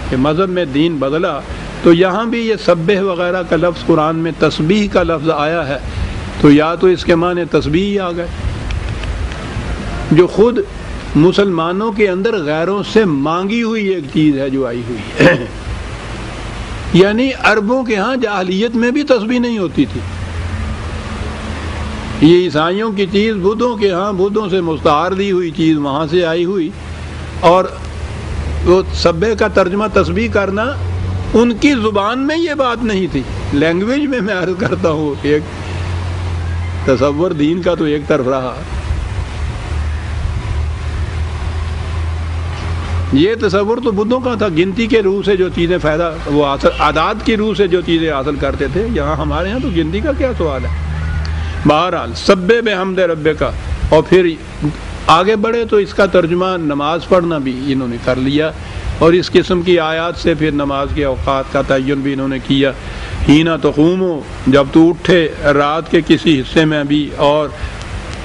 کہ مذہب میں دین بدلا، تو یہاں بھی یہ سبح وغیرہ کا لفظ قرآن میں تسبیح کا لفظ آیا ہے، تو یا تو اس کے معنی تسبیح ہی آ گئے، جو خود مسلمانوں کے اندر غیروں سے مانگی ہوئی ایک چیز ہے جو آئی ہوئی ہے۔ یعنی عربوں کے ہاں جاہلیت میں بھی تسبیح نہیں ہوتی تھی، یہ عیسائیوں کی چیز بدھوں کے ہاں، بدھوں سے مستعار لی ہوئی چیز وہاں سے آئی ہوئی، اور وہ سبح کا ترجمہ تسبیح کرنا ان کی زبان میں یہ بات نہیں تھی، لینگویج میں عرض کرتا ہوں۔ ایک تصور دین کا تو ایک طرف رہا، یہ تصور تو بدھوں کا تھا، گنتی کے روح سے جو چیزیں فائدہ وہ عادات کی روح سے جو چیزیں حاصل کرتے تھے۔ یہاں ہمارے ہاں تو گنتی کا کیا سوال ہے۔ بہرحال سبح بحمد ربک، اور پھر آگے بڑھے تو اس کا ترجمہ نماز پڑھنا بھی انہوں نے کر لیا، اور اس قسم کی آیات سے پھر نماز کے اوقات کا تعین بھی انہوں نے کیا۔ حین تقوم، جب تو اٹھے رات کے کسی حصے میں بھی، اور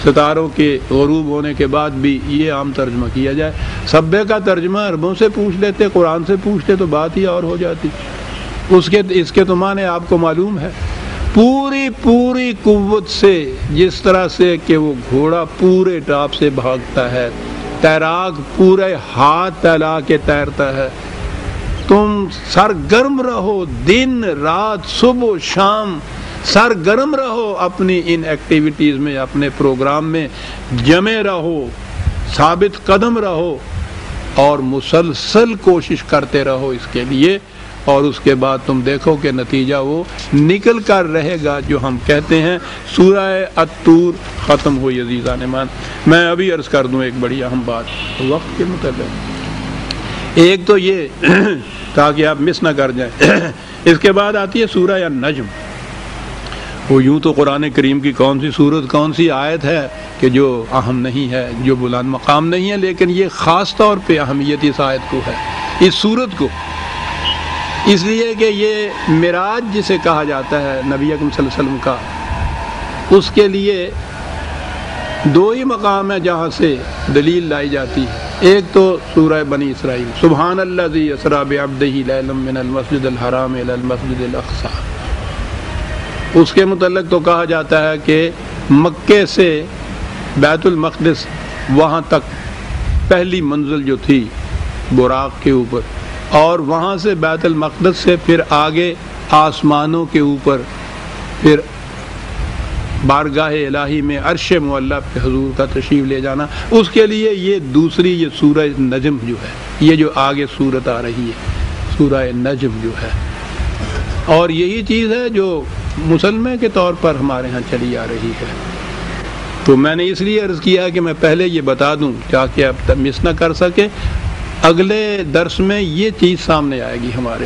ستاروں کے غروب ہونے کے بعد بھی، یہ عام ترجمہ کیا جائے۔ سبح کا ترجمہ عربوں سے پوچھ لیتے، قرآن سے پوچھتے تو بات ہی اور ہو جاتی۔ اس کے تو معنی آپ کو معلوم ہے، پوری قوت سے، جس طرح سے کہ وہ گھوڑا پورے ٹاپ سے بھاگتا ہے، تیراک پورے ہاتھ پھیلا کے تیرتا ہے، تم سرگرم رہو، دن رات صبح و شام سرگرم رہو اپنی ان ایکٹیویٹیز میں، اپنے پروگرام میں جمے رہو، ثابت قدم رہو، اور مسلسل کوشش کرتے رہو اس کے لیے، اور اس کے بعد تم دیکھو کہ نتیجہ وہ نکل کر رہے گا جو ہم کہتے ہیں۔ سورہ الطور ختم ہوئی عزیزان مان۔ میں ابھی عرض کر دوں ایک بڑی اہم بات وقت کے متعلق، ایک تو یہ تاکہ آپ مس نہ کر جائیں، اس کے بعد آتی ہے سورہ النجم۔ وہ یوں تو قرآن کریم کی کون سی سورت، کون سی آیت ہے کہ جو اہم نہیں ہے، جو بلند مقام نہیں ہے، لیکن یہ خاص طور پہ اہمیت اس آیت کو ہے، اس سورت کو، اس لیے کہ یہ معراج جسے کہا جاتا ہے نبی اکرم صلی اللہ علیہ وسلم کا، اس کے لیے دو ہی مقام ہے جہاں سے دلیل لائی جاتی ہے۔ ایک تو سورہ بنی اسرائیل، سبحان الذی اسری بعبدہ لیلا من المسجد الحرام الی المسجد الاقصی، اس کے متعلق تو کہا جاتا ہے کہ مکے سے بیت المقدس وہاں تک پہلی منزل جو تھی براق کے اوپر، اور وہاں سے بیت المقدس سے پھر آگے آسمانوں کے اوپر، پھر بارگاہ الہی میں عرش معلی پہ حضور کا تشریف لے جانا، اس کے لیے یہ دوسری یہ سورہ نجم جو ہے، یہ جو آگے سورت آ رہی ہے سورہ نجم جو ہے، اور یہی چیز ہے جو مسلمے کے طور پر ہمارے ہاں چلی آ رہی ہے۔ تو میں نے اس لیے عرض کیا کہ میں پہلے یہ بتا دوں تاکہ اب مس نہ کر سکے، اگلے درس میں یہ چیز سامنے آئے گی ہمارے۔